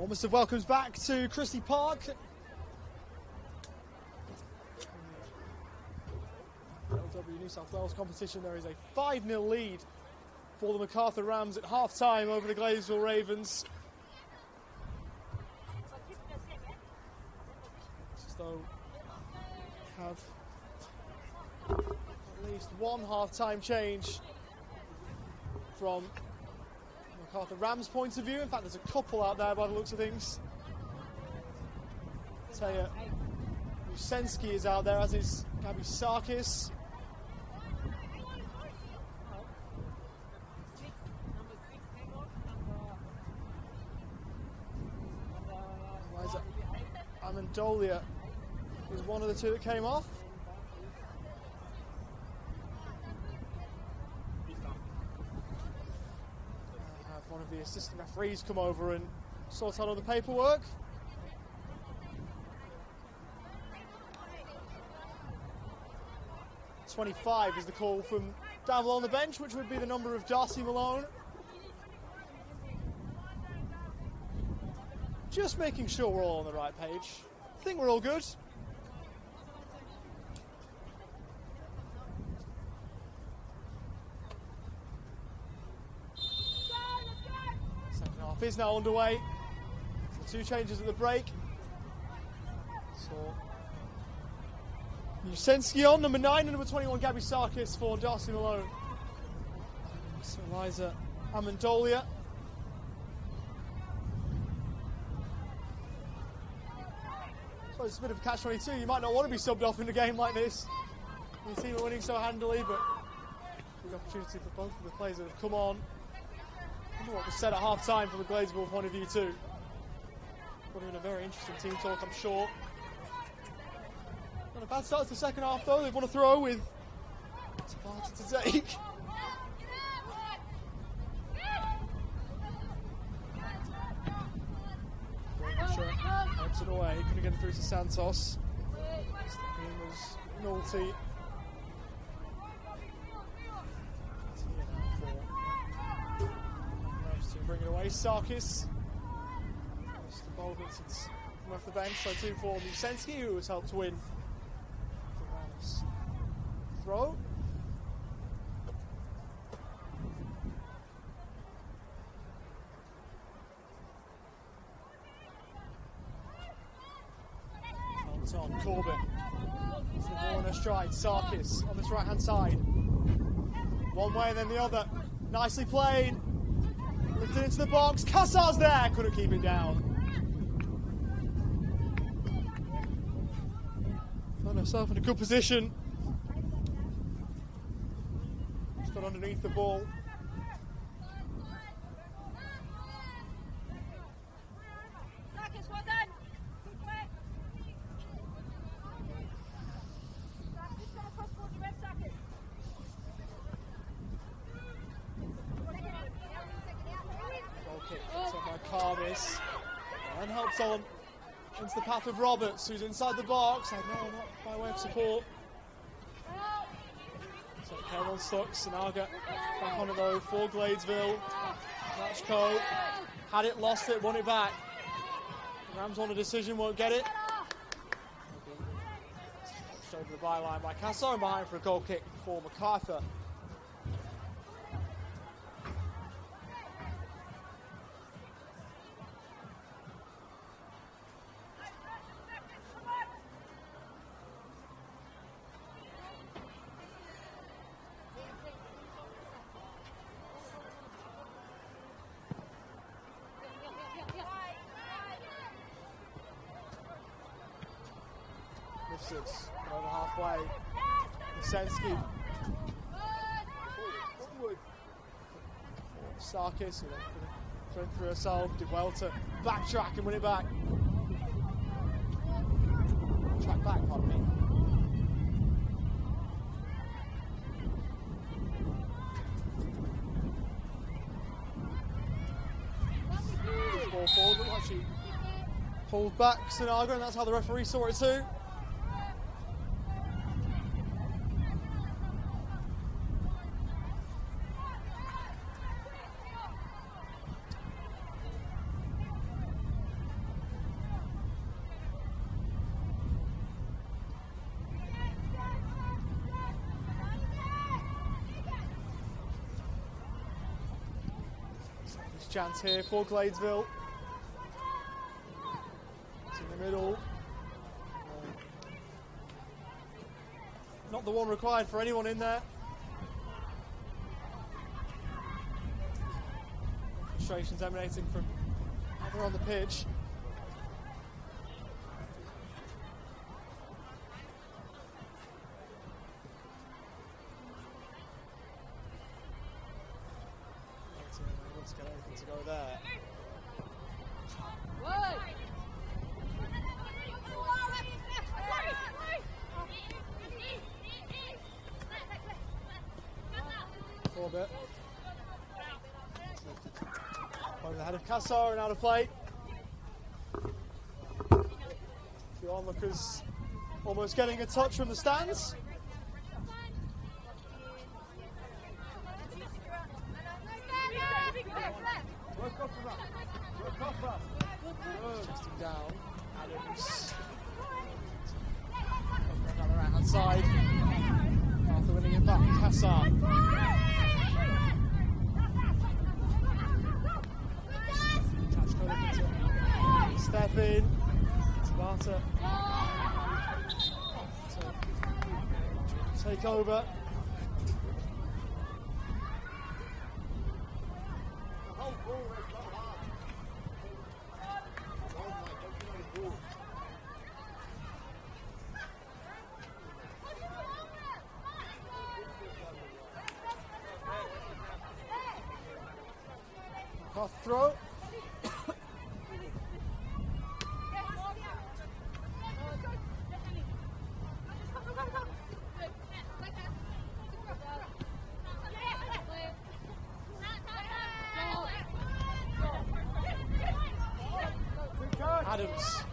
Warmest of welcomes back to Christie Park. NSW New South Wales competition, there is a 5-0 lead for the Macarthur Rams at half-time over the Gladesville Ravens. As though have at least one half-time change from Macarthur Rams' point of view. In fact, there's a couple out there by the looks of things. I tell you, Musensky is out there, as is Gabby Sarkis. Amendolia is one of the two that came off. Have one of the assistant referees come over and sort out all the paperwork. .25 is the call from down below on the bench, which would be the number of Darcy Malone. Just making sure we're all on the right page. I think we're all good. Second half is now underway. So 2 changes at the break. So Musensky on, number 9 and number 21, Gabby Sarkis for Darcy Malone. So Eliza Amendolia. So it's a bit of a catch-22. You might not want to be subbed off in a game like this. Your team are winning so handily, but big opportunity for both of the players that have come on. I wonder what was said at half-time from the Gladesville point of view too. Would have been a very interesting team talk, I'm sure. Not a bad start to the second half though. They've won a throw with Tabata to take. Helps it away, couldn't get it through to Santos. Stepping in was Naughty. To bring it away, Sarkis. Most involvement since come off the bench, so 2 for Musensky, who has helped win the Rams throw. On Corbett. It's the corner stride. Sarkis on this right hand side. One way and then the other. Nicely played. Lifted into the box. Cassar's there. Couldn't keep it down. Found herself in a good position. Just got underneath the ball. And helps on into the path of Roberts, who's inside the box. No, not by way of support. So Carol stuck. Sanaga back on it though for Gladesville. Matchco had it, lost it, won it back. The Rams want a decision, won't get it. Pushed over the byline by Cassar and behind for a goal kick for Macarthur. Over halfway. Musensky. Sarkis, who then through herself, did well to backtrack and win it back. Track back, pardon me. Ball forward, looked like she pulled back Sanaga, and that's how the referee saw it too. There's a chance here for Gladesville. It's in the middle. Not the one required for anyone in there. Frustrations emanating from everyone on the pitch. Let's get anything to go there. Corbett. Over the head of Macarthur and out of play. The onlookers almost getting a touch from the stands. Chesting down. Adams. Down the right hand side. Macarthur winning it back. Macarthur. Step in. Tabata. Take over. Half throw. Adams.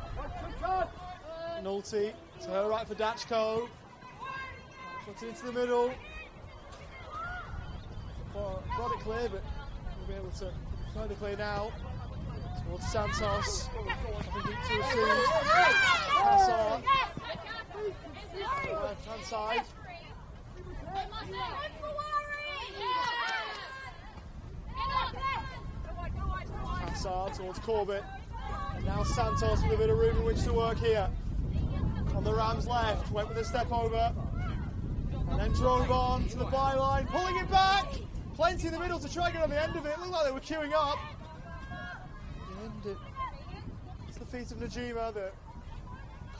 Nolte to her right for Dachko. Puts it into the middle. Brought it clear, but we'll be able to further clear now. Towards Santos. Nothing deep to receive. Macarthur. Left hand side. Macarthur towards Corbett. And now Santos with a bit of room in which to work here. On the Rams left, went with a step over. And then drove on to the byline, pulling it back. Plenty in the middle to try and get on the end of it. Looked like they were queuing up. It's the feet of Najima that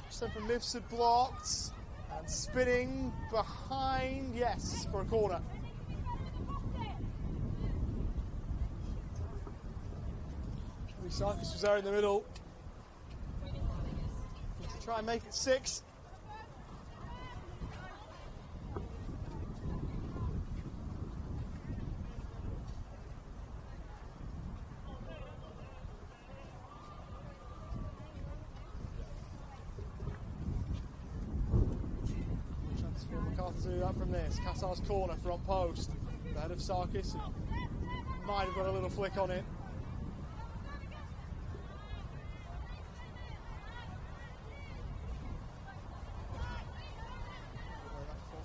sent from Mifs had blocked. And spinning behind, yes, for a corner. Sarkis was there in the middle. To try and make it 6. Chance for Macarthur to do that from this. Cassar's corner front post. The head of Sarkis. Might have got a little flick on it.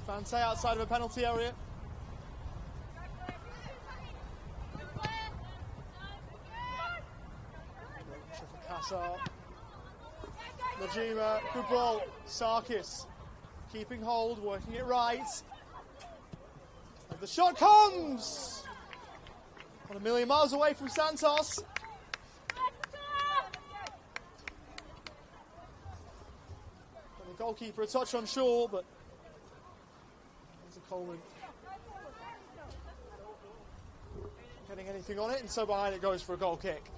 Fante outside of a penalty area. Macarthur. Najima, good ball. Sarkis keeping hold, working it right. And the shot comes! Not a million miles away from Santos. And the goalkeeper a touch unsure, but Coleman getting anything on it, and so behind it goes for a goal kick.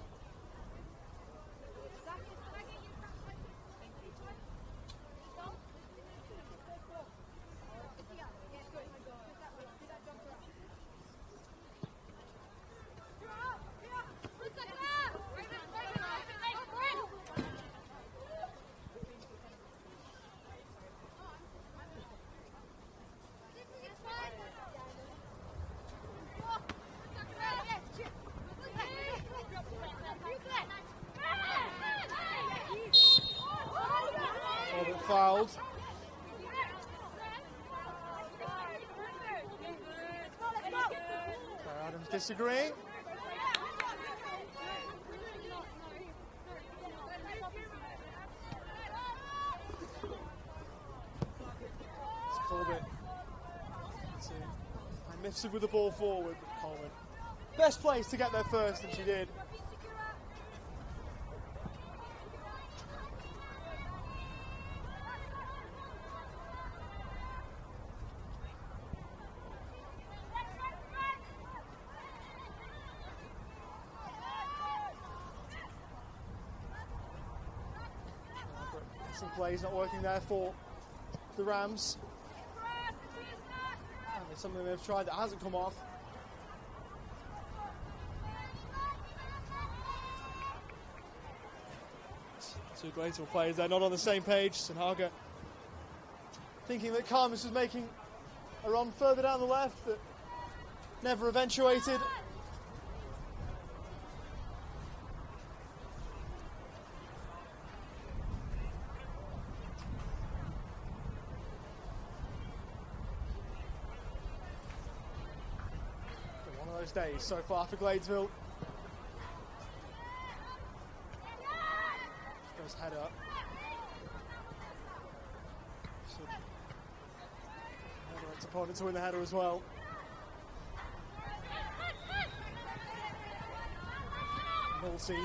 Fouled. Adams disagreeing. Mifsud with the ball forward. Coleman, best place to get there first, and she did. Some plays not working there for the Rams. And there's something they've tried that hasn't come off. Two Gladesville players, they're not on the same page. Sanaga thinking that Karmas was making a run further down the left that never eventuated. Days so far for Gladesville. Goes header. Header its opponent to win the header as well. Multi.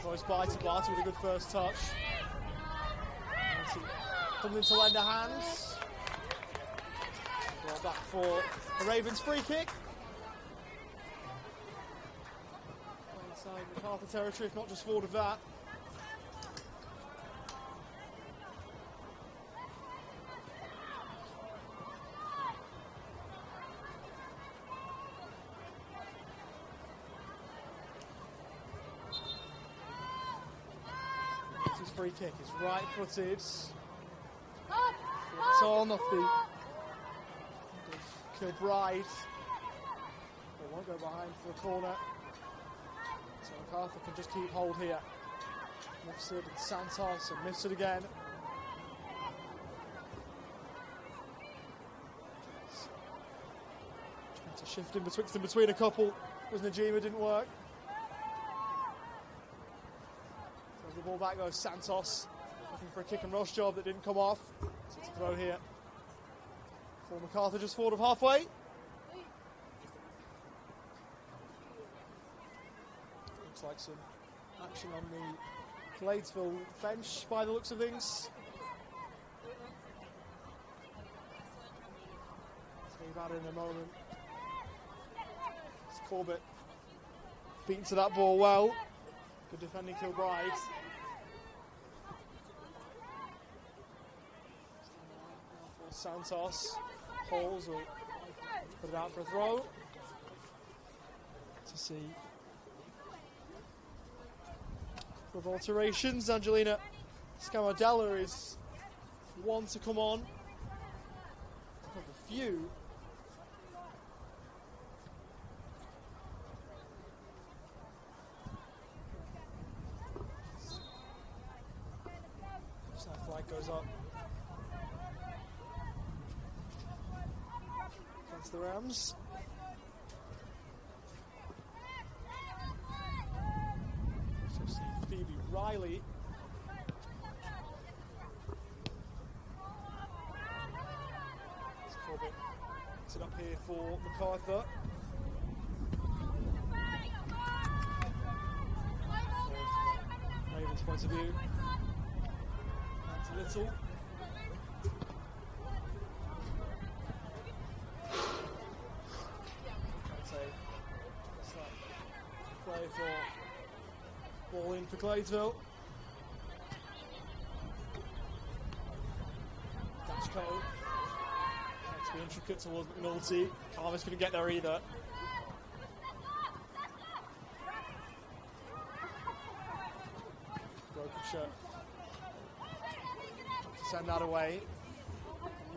Close by to Barty with a good first touch. Coming into lend a hands. Brought back for the Ravens free kick. Macarthur territory, if not just forward of that. His free kick is right-footed. It's on off the Kilbride. They won't go behind for the corner. So Macarthur can just keep hold here. Mifsud and Santos, and Mifsud again. Trying to shift in between a couple. Was Najima, didn't work. So the ball back goes Santos. Looking for a kick and rush job that didn't come off. So it's a throw here. For Macarthur just forward of halfway. Like some action on the Gladesville bench by the looks of things. See about it in a moment. It's Corbett beaten to that ball well. Good defending Kilbride. For Santos. Halls will put it out for a throw. To see with alterations. Angelina Scamadella is one to come on. Of a few. So that flag goes up against the Rams. Phoebe Riley. It's Corbett. It's it up here for Macarthur. Ravens' point of view. That's Little. I'd say it's that play for ball in for Gladesville. Dashko. Has to be intricate towards McNulty. Carver's couldn't get there either. Broken shot. To send that away.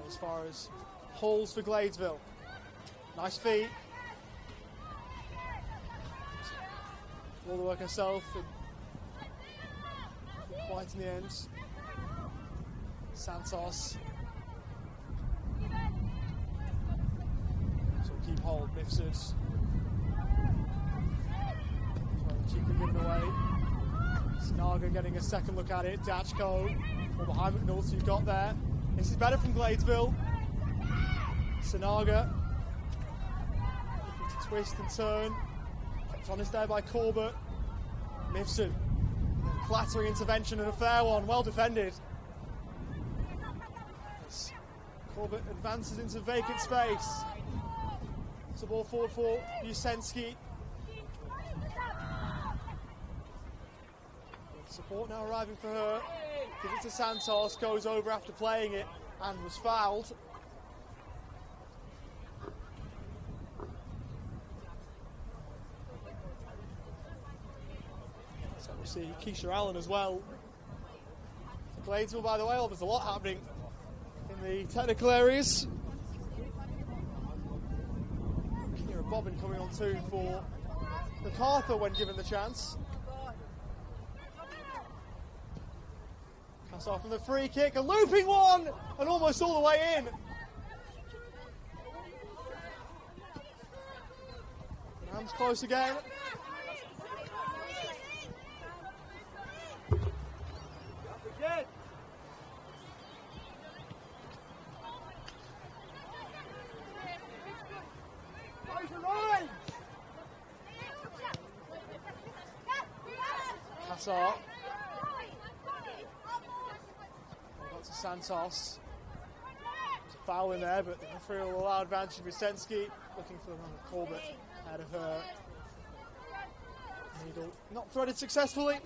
As far as holes for Gladesville. Nice feet. All the work herself. Quite in the end. Santos. So keep hold, Mifsud. Cheaply given away. Sanaga getting a second look at it. Dachko. Well, behind McNulty, you've got there. This is better from Gladesville. Sanaga. twist and turn. Kept honest there by Corbett. Mifsud. Clattering intervention and a fair one. Well defended. As Corbett advances into vacant space. It's a ball forward for Jusenski. Support now arriving for her. Gives it to Santos. Goes over after playing it and was fouled. So we'll see Keisha Allen as well. Gladesville, by the way, there's a lot happening in the technical areas. Kira Bobbin coming on too for Macarthur when given the chance. Pass off from the free kick, a looping one, and almost all the way in. Ham's close again. Pass off. Got to Santos. There's a foul in there, but the referee will allow advantage to Jusenski. Looking for the run of Corbett ahead of her. Needle not threaded successfully.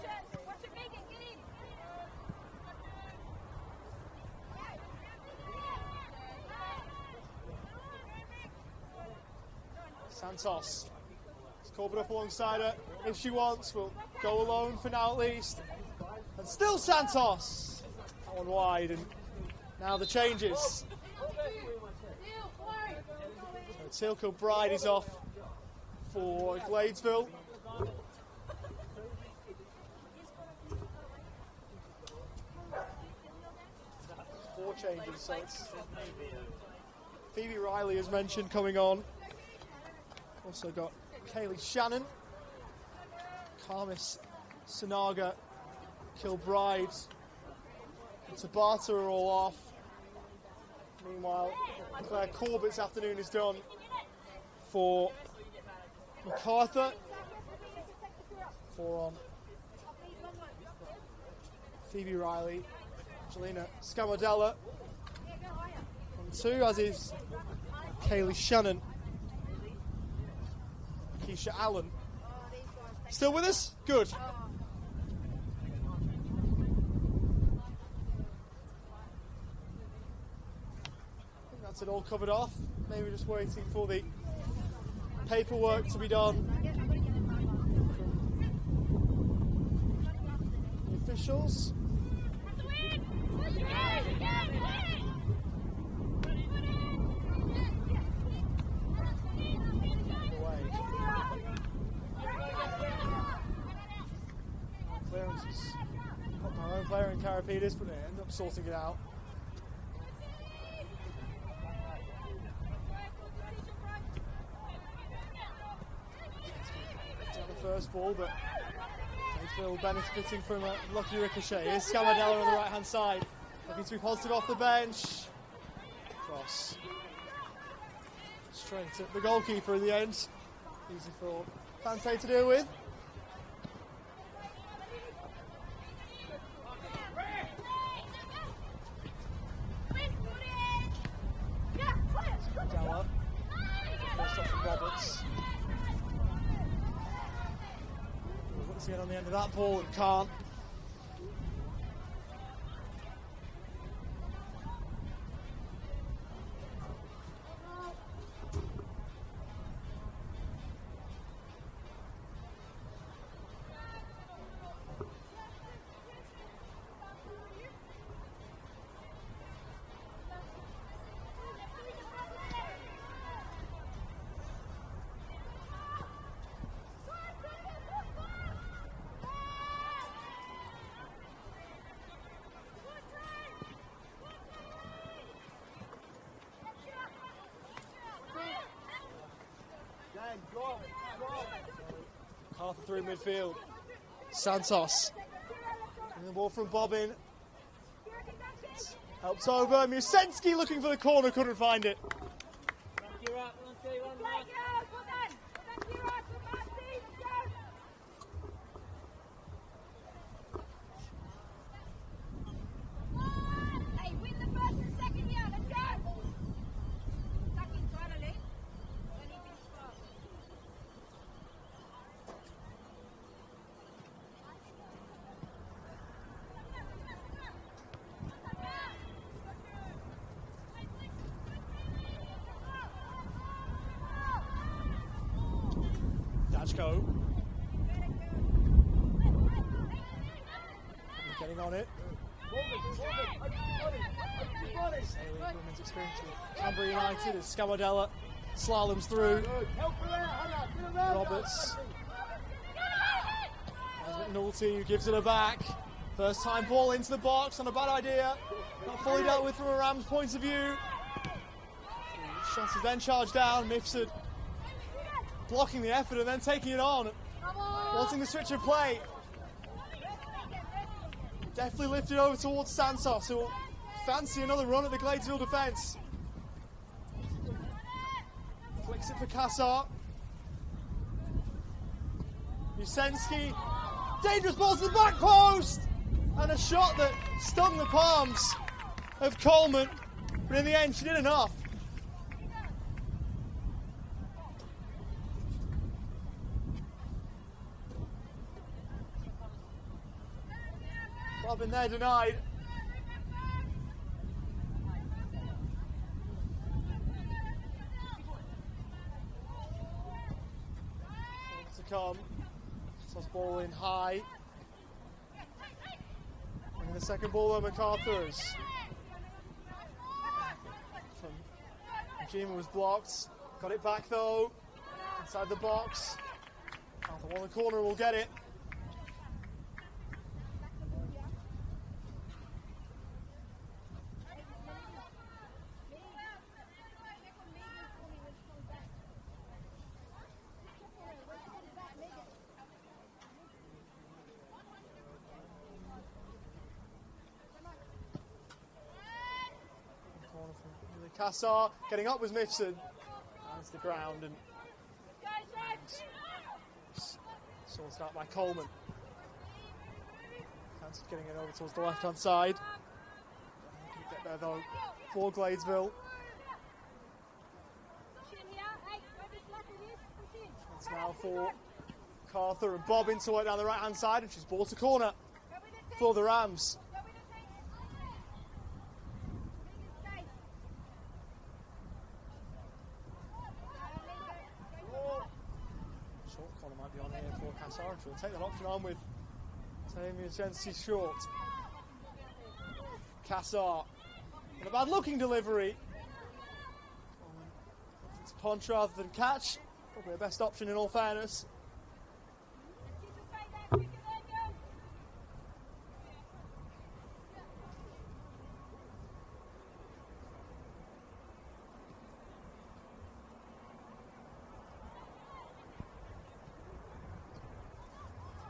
Santos. Corbett up alongside her. If she wants, will go alone for now at least. And still Santos. That one wide, and now the changes. So Tilko Bride is off for Gladesville. Four changes, so it's Phoebe Riley, as mentioned, coming on. Also got Kaylee Shannon, Carmis Sanaga, Kilbride, and Tabata are all off. Meanwhile, Claire Corbett's afternoon is done for Macarthur. 4 on Phoebe Riley, Angelina Scamodella. On 2, as is Kaylee Shannon. Keisha Allen. Still with us? Good. I think that's it all covered off. Maybe just waiting for the paperwork to be done from the officials. Got my own player in Carapitas, but they end up sorting it out. It's not the first ball, but Gladesville benefiting from a lucky ricochet. Here's Scamodella on the right hand side, looking to be positive off the bench. Cross. Straight at the goalkeeper in the end. Easy for Fante to deal with. Wants to get on the end of that ball and can't. Half through midfield. Santos. And the ball from Bobbin. Helps over. Musenski looking for the corner, couldn't find it. Stochko. Getting on it. Women's experience with Canberra United as Scamadella slaloms through. Roberts. There's McNulty who gives it a back. First time ball into the box on a bad idea. Not fully dealt with from a Rams point of view. Shots is then charged down. Mifsud blocking the effort and then taking it on. Wanting the switch of play. Definitely lifted over towards Santos, who will fancy another run at the Gladesville defence. Flicks it for Kassar. Usenski. Dangerous ball to the back post! And a shot that stung the palms of Coleman. But in the end, she did enough. Robin there denied. To come. Toss ball in high. And the second ball over Macarthur's. Jima was blocked. Got it back though. Inside the box. Arthur on the corner will get it. Kassar getting up was Mifsud. That's the ground and sorted out by Coleman. Fancy getting it over towards the left hand side. Couldn't get there though for Gladesville. It's now for Macarthur and Bob into it down the right hand side, and she's ball to corner for the Rams. Might be on here for Kassar. She'll take that option on with Tammy Agency short. Kassar. And a bad looking delivery. It's punch rather than catch. Probably the best option in all fairness.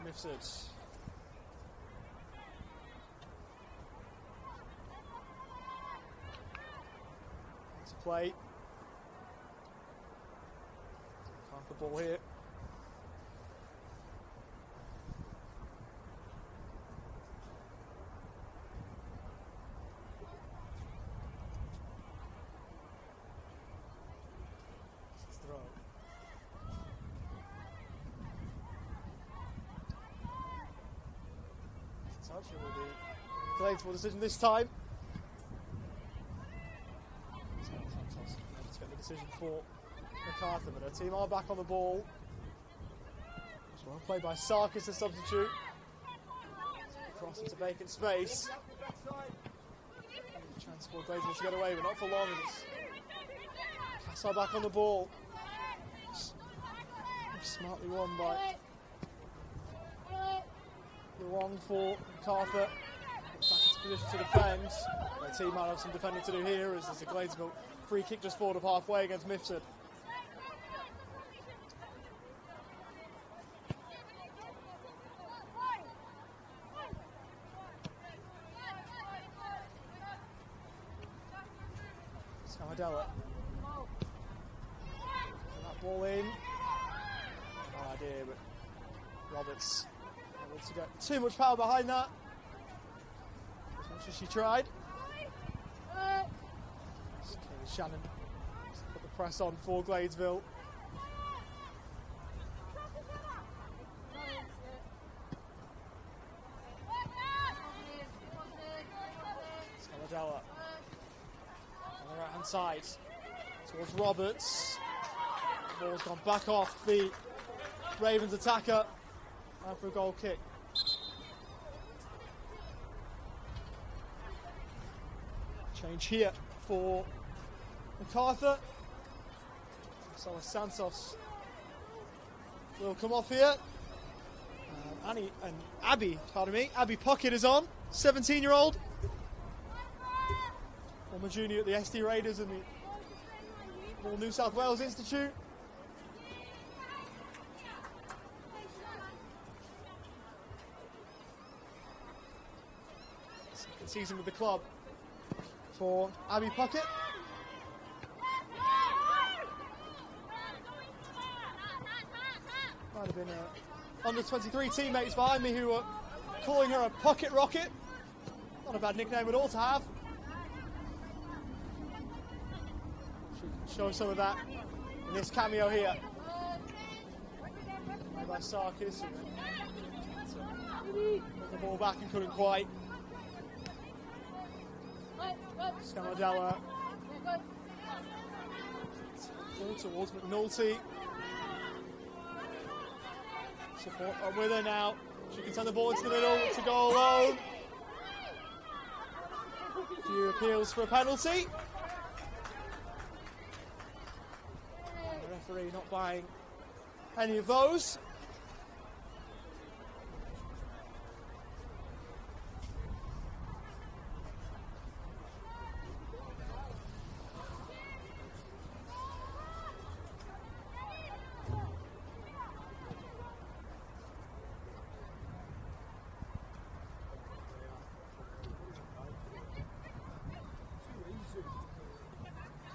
Mifsud. To play. Half the ball here. Throw. Touch, it will be Gladesville decision this time. Let's get the decision for Macarthur, but her team are back on the ball. Just well played by Sarkis, the substitute. Cross into vacant space. Chance for Gladesville to get away, but not for long. It's Kassar back on the ball. Smartly won by Wrong for Macarthur. Back into position to defend. The team might have some defending to do here as there's a Gladesville free kick just forward of halfway against Mifsud. Scamadella. That ball in. No idea, but Roberts able to get too much power behind that. As much as she tried. Shannon put the press on for Gladesville. Scamadella on the right hand side towards Roberts. The ball's gone back off the Ravens attacker. And for a goal kick. Change here for Macarthur. So Santos will come off here. Abby Puckett is on. 17-year-old. Former junior at the SD Raiders and the New South Wales Institute. Second season with the club for Abby Puckett. Might have been under 23 teammates behind me who were calling her a pocket rocket. Not a bad nickname at all to have. She can show some of that in this cameo here. By Sarkis. Put the ball back and couldn't quite. Scamadella. Full towards McNulty. Support on with her now. She can send the ball into the middle to go alone. A few appeals for a penalty. The referee not buying any of those.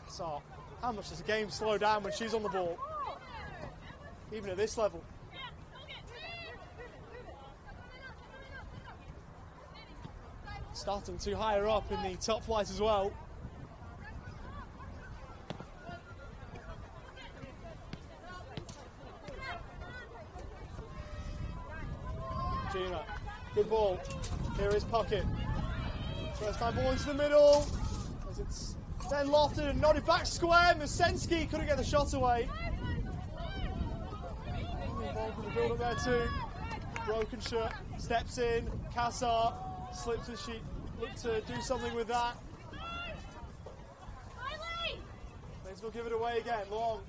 So, how much does the game slow down when she's on the ball? Even at this level. Starting to higher up in the top flight as well. Gina, good ball. Here is Puckett. First time ball into the middle. As it's then lofted and nodded back square. Musensky couldn't get the shot away. Involved in the build-up there too. Broken shirt, steps in. Kassar slips as she looked to do something with that. Gladesville give it away again. Long.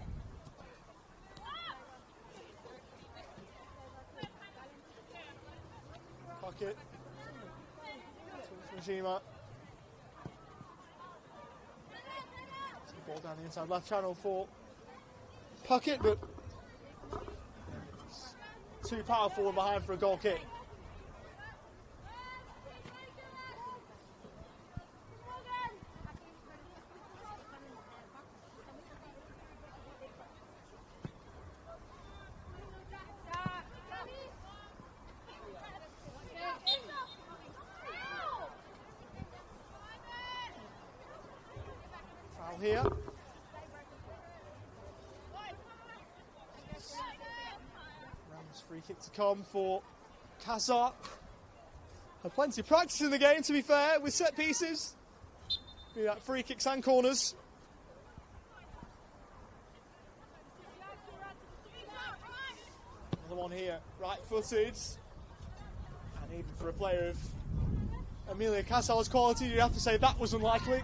Puckett. Najima. Ball down the inside left channel for Puckett, but too powerful and behind for a goal kick. Foul here. Rams free kick to come for Kassar. Had plenty of practice in the game, to be fair, with set pieces. Be that free kicks and corners. Another one here, right-footed. And even for a player of Amelia Kassar's quality, you'd have to say that was unlikely.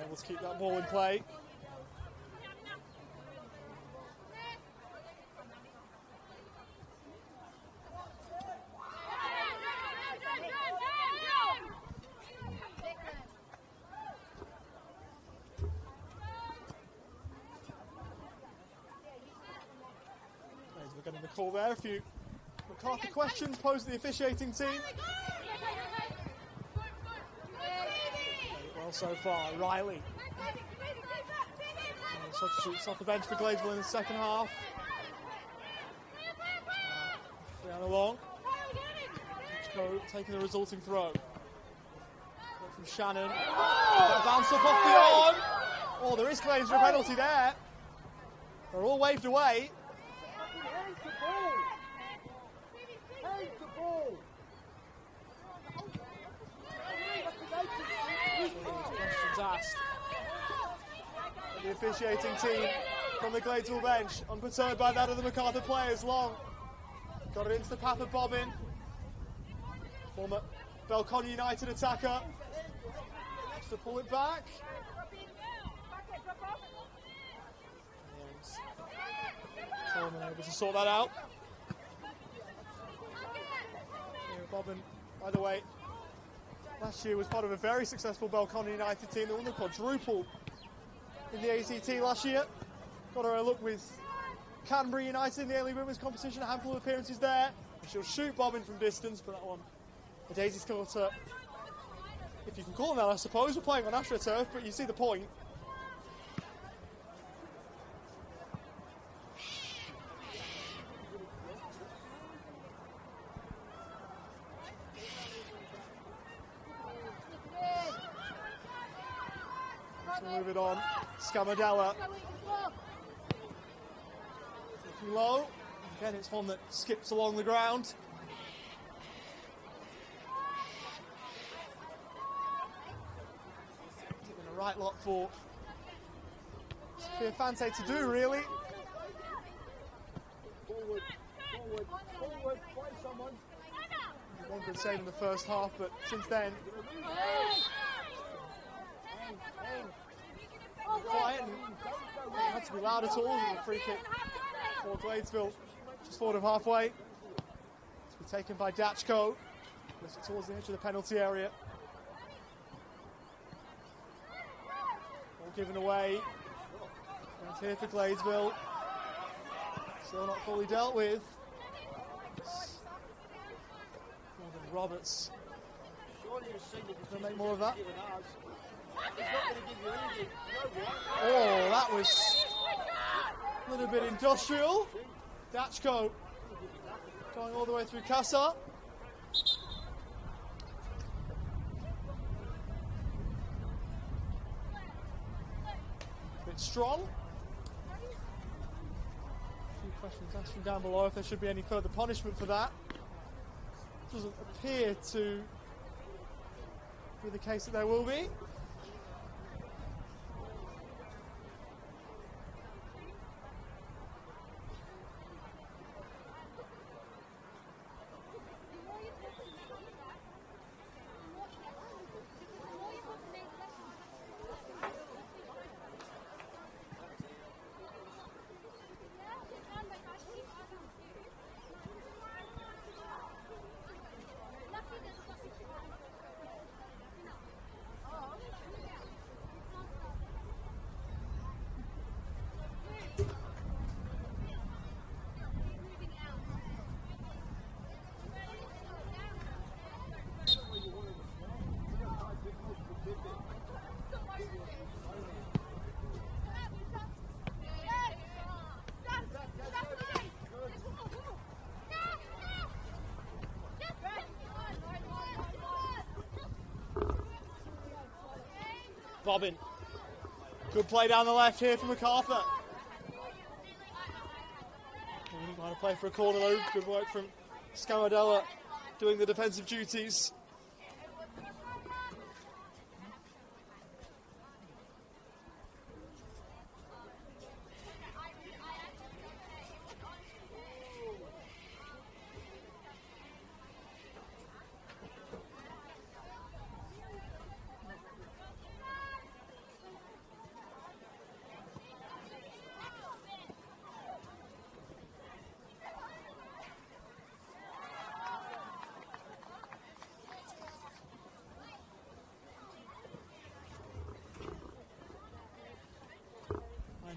Able to keep that ball in play. We're getting the call there. A few Macarthur questions posed to the officiating team. Well, so far, Riley. Substitutes off the bench for Gladesville in the second half. Down along. Taking the resulting throw. From Shannon. Bounce up off the arm. Oh, there is claims for a penalty there. They're all waved away. Questions asked. The officiating team from the Gladesville bench, unperturbed by that of the Macarthur players. Long got it into the path of Bobbin. Former Belconnen United attacker. Just to pull it back. Coleman able to sort that out. Here, Bobbin, by the way, last year was part of a very successful Belconnen United team that won the quadruple in the ACT last year. Got her a look with Canterbury United in the early women's competition, a handful of appearances there. She'll shoot Bobbin from distance, but that one, a daisy cutter, if you can call them that, I suppose. We're playing on AstroTurf, but you see the point. Move it on. Scamadella. Looking low. Again, it's one that skips along the ground. Given a right lot for Sophia Fante to do, really. Forward, forward, forward, find someone. One good save in the first half, but since then, quiet and not had to be loud at all. A free kick for Gladesville, just forward of halfway. To be taken by Dachko, towards the edge of the penalty area. All given away. And here for Gladesville. Still not fully dealt with. Morgan Roberts. Going to make more of that. Oh, that was a little bit industrial. Dachko going all the way through Casa. A bit strong. A few questions asked from down below if there should be any further punishment for that. Doesn't appear to be the case that there will be. Bobbin. Good play down the left here from Macarthur. Trying to play for a corner though. Good work from Scamadella doing the defensive duties.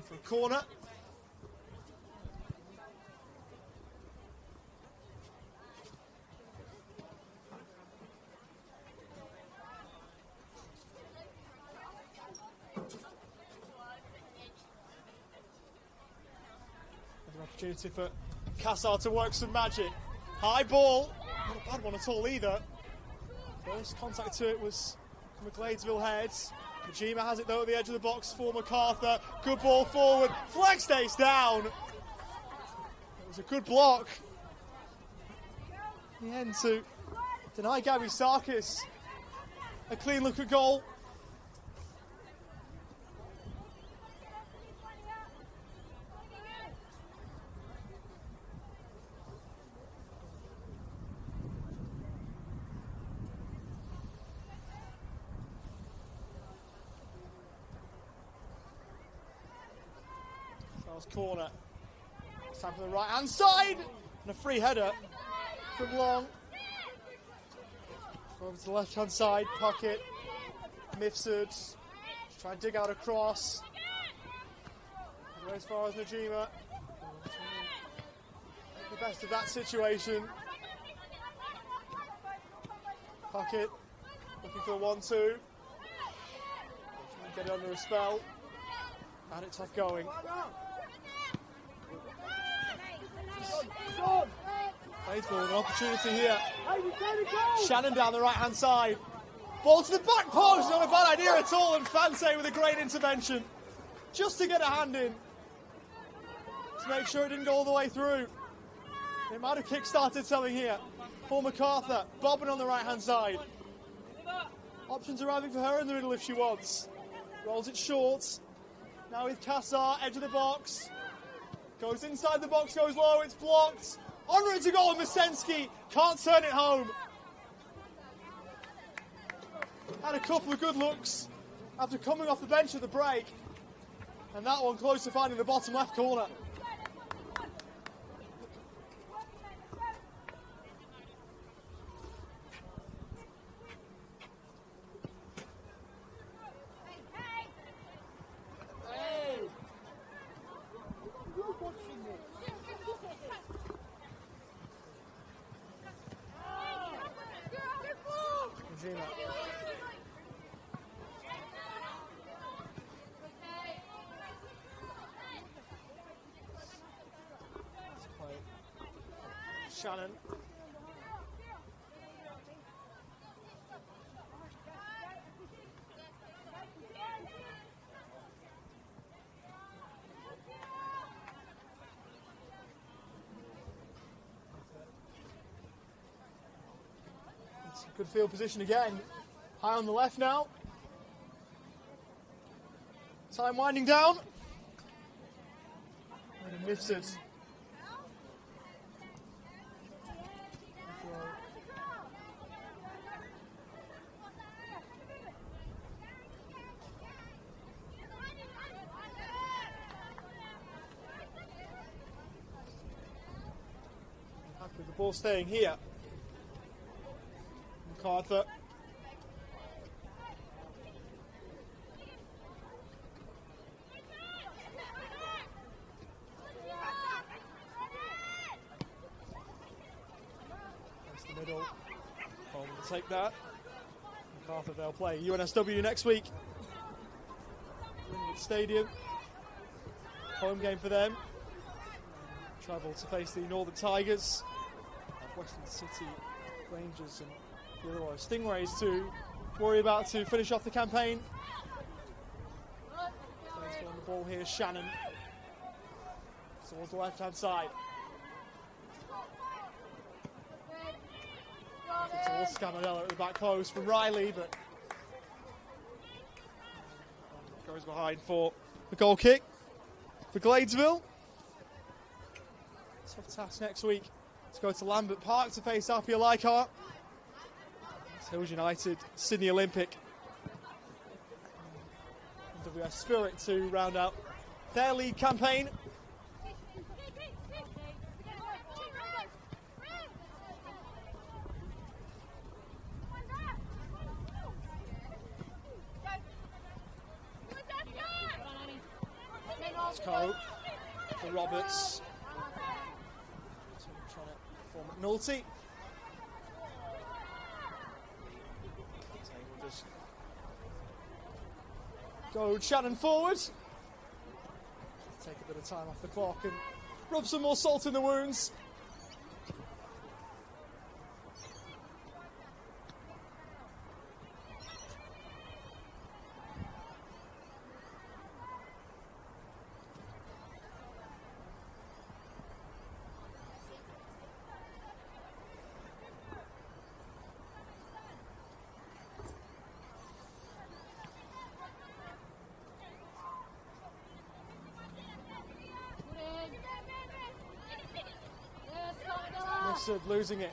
For a corner. Opportunity for Cassar to work some magic. High ball, not a bad one at all either. First contact to it was from the Gladesville heads. Najima has it though at the edge of the box for Macarthur. Good ball forward, flag stays down. It was a good block. In the end to deny Gabby Sarkis a clean look at goal. Corner. It's time for the right hand side and a free header from Long. Over to the left hand side, pocket. Mifsud try and dig out a cross. Go as far as Najima. Make the best of that situation. Pocket looking for a 1-2. Try and get it under a spell. And it's tough going. Gladesville, an opportunity here. Shannon down the right hand side. Ball to the back post, not a bad idea at all, and Fante with a great intervention. Just to get a hand in. To make sure it didn't go all the way through. It might have kick-started something here. For Macarthur, bobbing on the right hand side. Options arriving for her in the middle if she wants. Rolls it short. Now with Cassar, edge of the box. Goes inside the box, goes low, it's blocked. En route to goal, and Masensky can't turn it home. Had a couple of good looks after coming off the bench at the break. And that one close to finding the bottom left corner. Shannon. It's a good field position again. High on the left now. Time winding down. And Mifsud. With the ball staying here. Macarthur. That's the middle. Home will take that. Macarthur, they'll play UNSW next week. Ringwood Stadium. Home game for them. Travel to face the Northern Tigers. Western City Rangers and the Illawarra Stingrays to worry about to finish off the campaign. Plays on the ball here, Shannon. Towards the left-hand side. Towards Scamarella at the back post from Riley, but goes behind for the goal kick for Gladesville. Tough task next week. To go to Lambert Park to face Apia Leichhardt. Hills United, Sydney Olympic. NWS Spirit to round out their league campaign. Sco for Roberts. For McNulty. We'll just go Shannon forward. Take a bit of time off the clock and rub some more salt in the wounds. Mifsud losing it.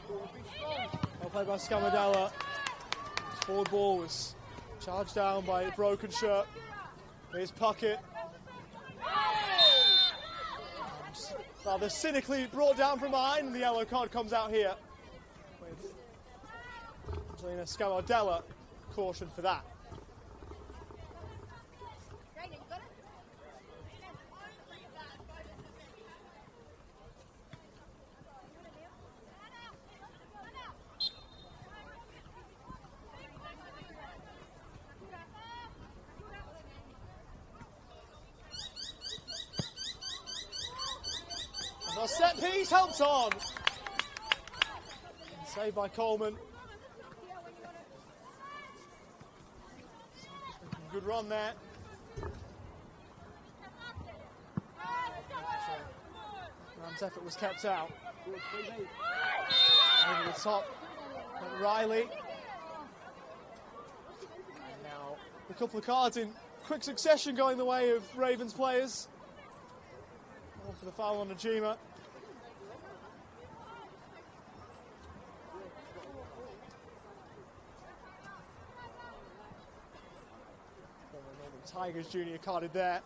Well played by Scamadella. His forward ball was charged down by a broken shirt. Here's Puckett. Rather cynically brought down from behind, and the yellow card comes out here with Angelina Scamadella cautioned for that. A set piece helped on. Saved by Coleman. Good run there. Ram's effort was kept out. Over the top went Riley. And now a couple of cards in quick succession going the way of Ravens players. One for the foul on Najima. Tigers Junior carded there.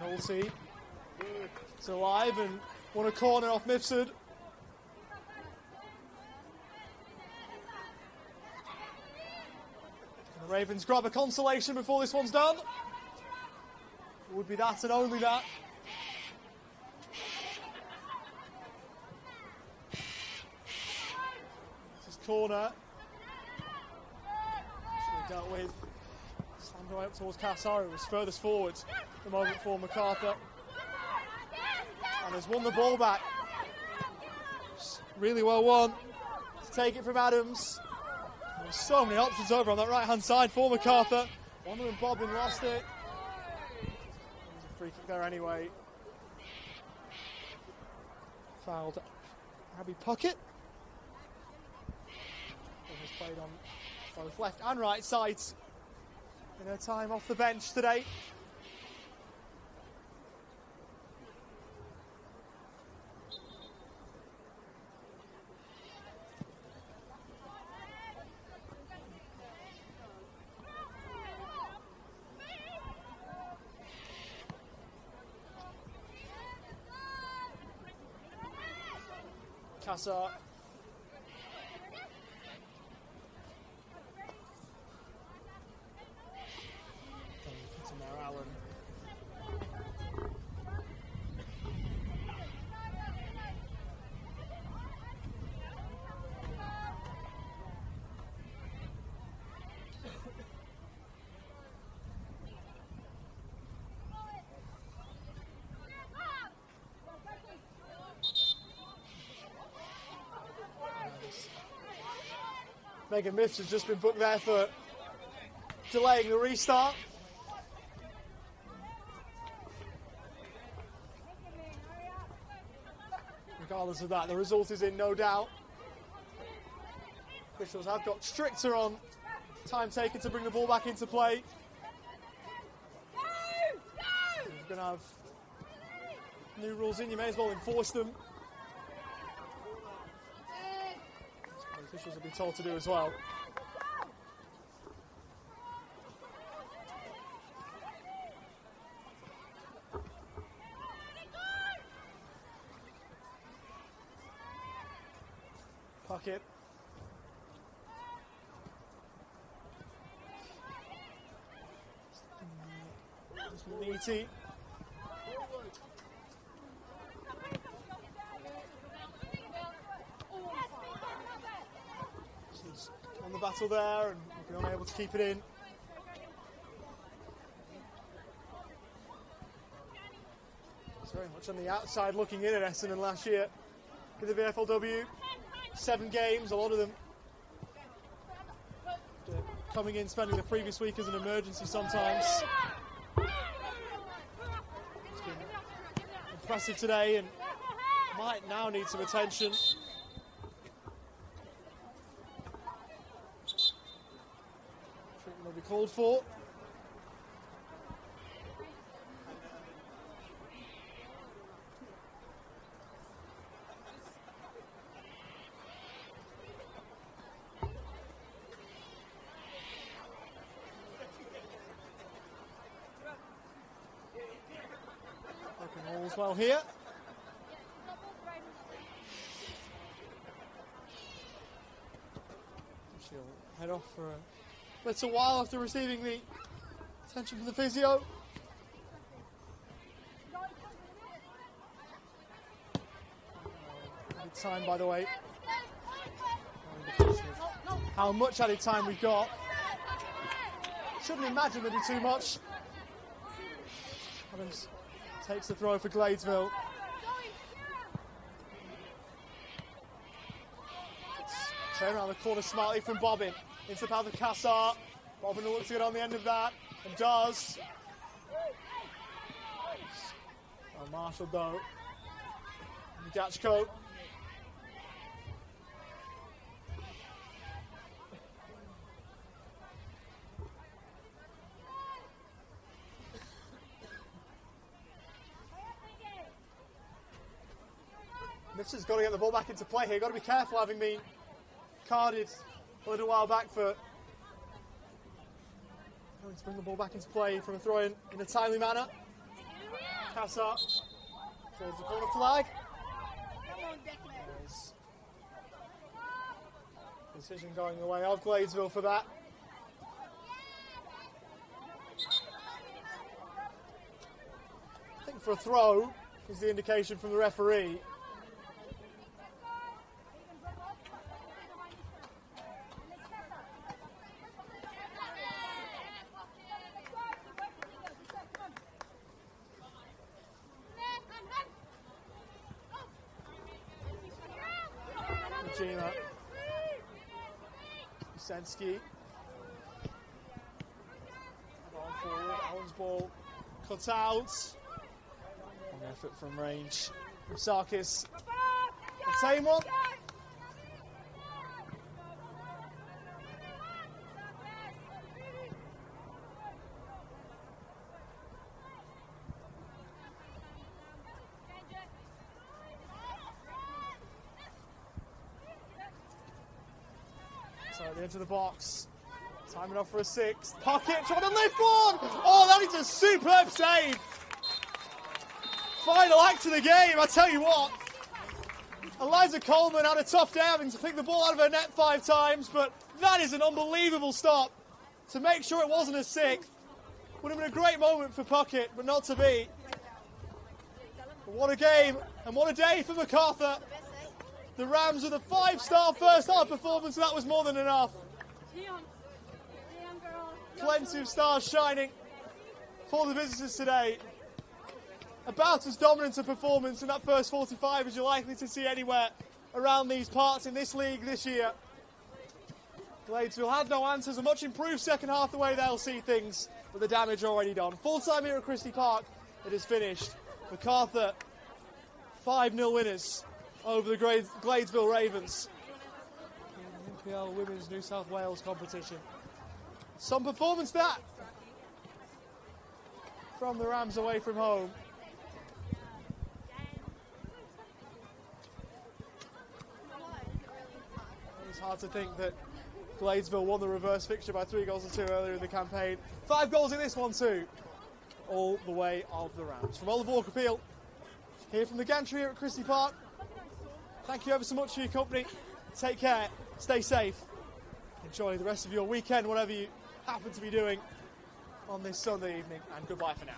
Nolte. It's alive and won a corner off Mifsud. The Ravens grab a consolation before this one's done. It would be that and only that. This is corner. Should be dealt with. Slammed away up towards Cassar, who was furthest forward at the moment for Macarthur. And has won the ball back. Really well won to take it from Adams. There's so many options over on that right-hand side for Macarthur. One of them bobbed and lost it. There's a free kick there anyway. Fouled Abby Puckett. Who has played on both left and right sides in her time off the bench today. Cassar. Allen. Megan Mifsud has just been booked there for delaying the restart. Regardless of that, the result is in, no doubt. Officials have got stricter on time taken to bring the ball back into play. If you're going to have new rules in, you may as well enforce them. The officials have been told to do as well. Puckett PT. She's on the battle there and unable to keep it in. It's very much on the outside looking in at Essendon last year in the VFLW. 7 games, a lot of them coming in, spending the previous week as an emergency sometimes. It's been impressive today and might now need some attention. Treatment will be called for. All's well here. She'll head off for a little while after receiving the attention from the physio. Added time, by the way. How much added time we've got. Shouldn't imagine there'd be too much. Adams takes the throw for Gladesville. Turn around the corner smartly from Bobbin into the path of Cassar. Bobbin will look to get on the end of that and does. Oh, Marshall though. Dachko. Mitchell's got to get the ball back into play here. Got to be careful, having been carded a little while back for trying to bring the ball back into play from a throw-in in a timely manner. Cassar towards the corner flag. Decision going the way of Gladesville for that. I think for a throw is the indication from the referee. Gina. Usensky. On forward, Allen's ball cut out. An effort from range from Sarkis. The same one. So at the edge of the box, time enough for a 6. Pocket trying to lift one. Oh, that is a superb save. Final act of the game, I tell you what. Eliza Coleman had a tough day having to pick the ball out of her net 5 times, but that is an unbelievable stop to make sure it wasn't a 6th. Would have been a great moment for Puckett, but not to be. But what a game and what a day for Macarthur. The Rams with a 5-star first half performance, that was more than enough. Plenty of stars shining for the visitors today. About as dominant a performance in that first 45 as you're likely to see anywhere around these parts in this league this year. Gladesville had no answers, a much improved second half the way they'll see things, but the damage already done. Full time here at Christie Park, it is finished. Macarthur, 5-0 winners over the Gladesville Ravens in the NPL Women's New South Wales competition. Some performance that from the Rams away from home. It's hard to think that Gladesville won the reverse fixture by 3 goals to 2 earlier in the campaign. 5 goals in this one too. All the way of the Rams. From Oliver Walker-Peel, here from the gantry here at Christie Park. Thank you ever so much for your company. Take care, stay safe, enjoy the rest of your weekend, whatever you happen to be doing on this Sunday evening, and goodbye for now.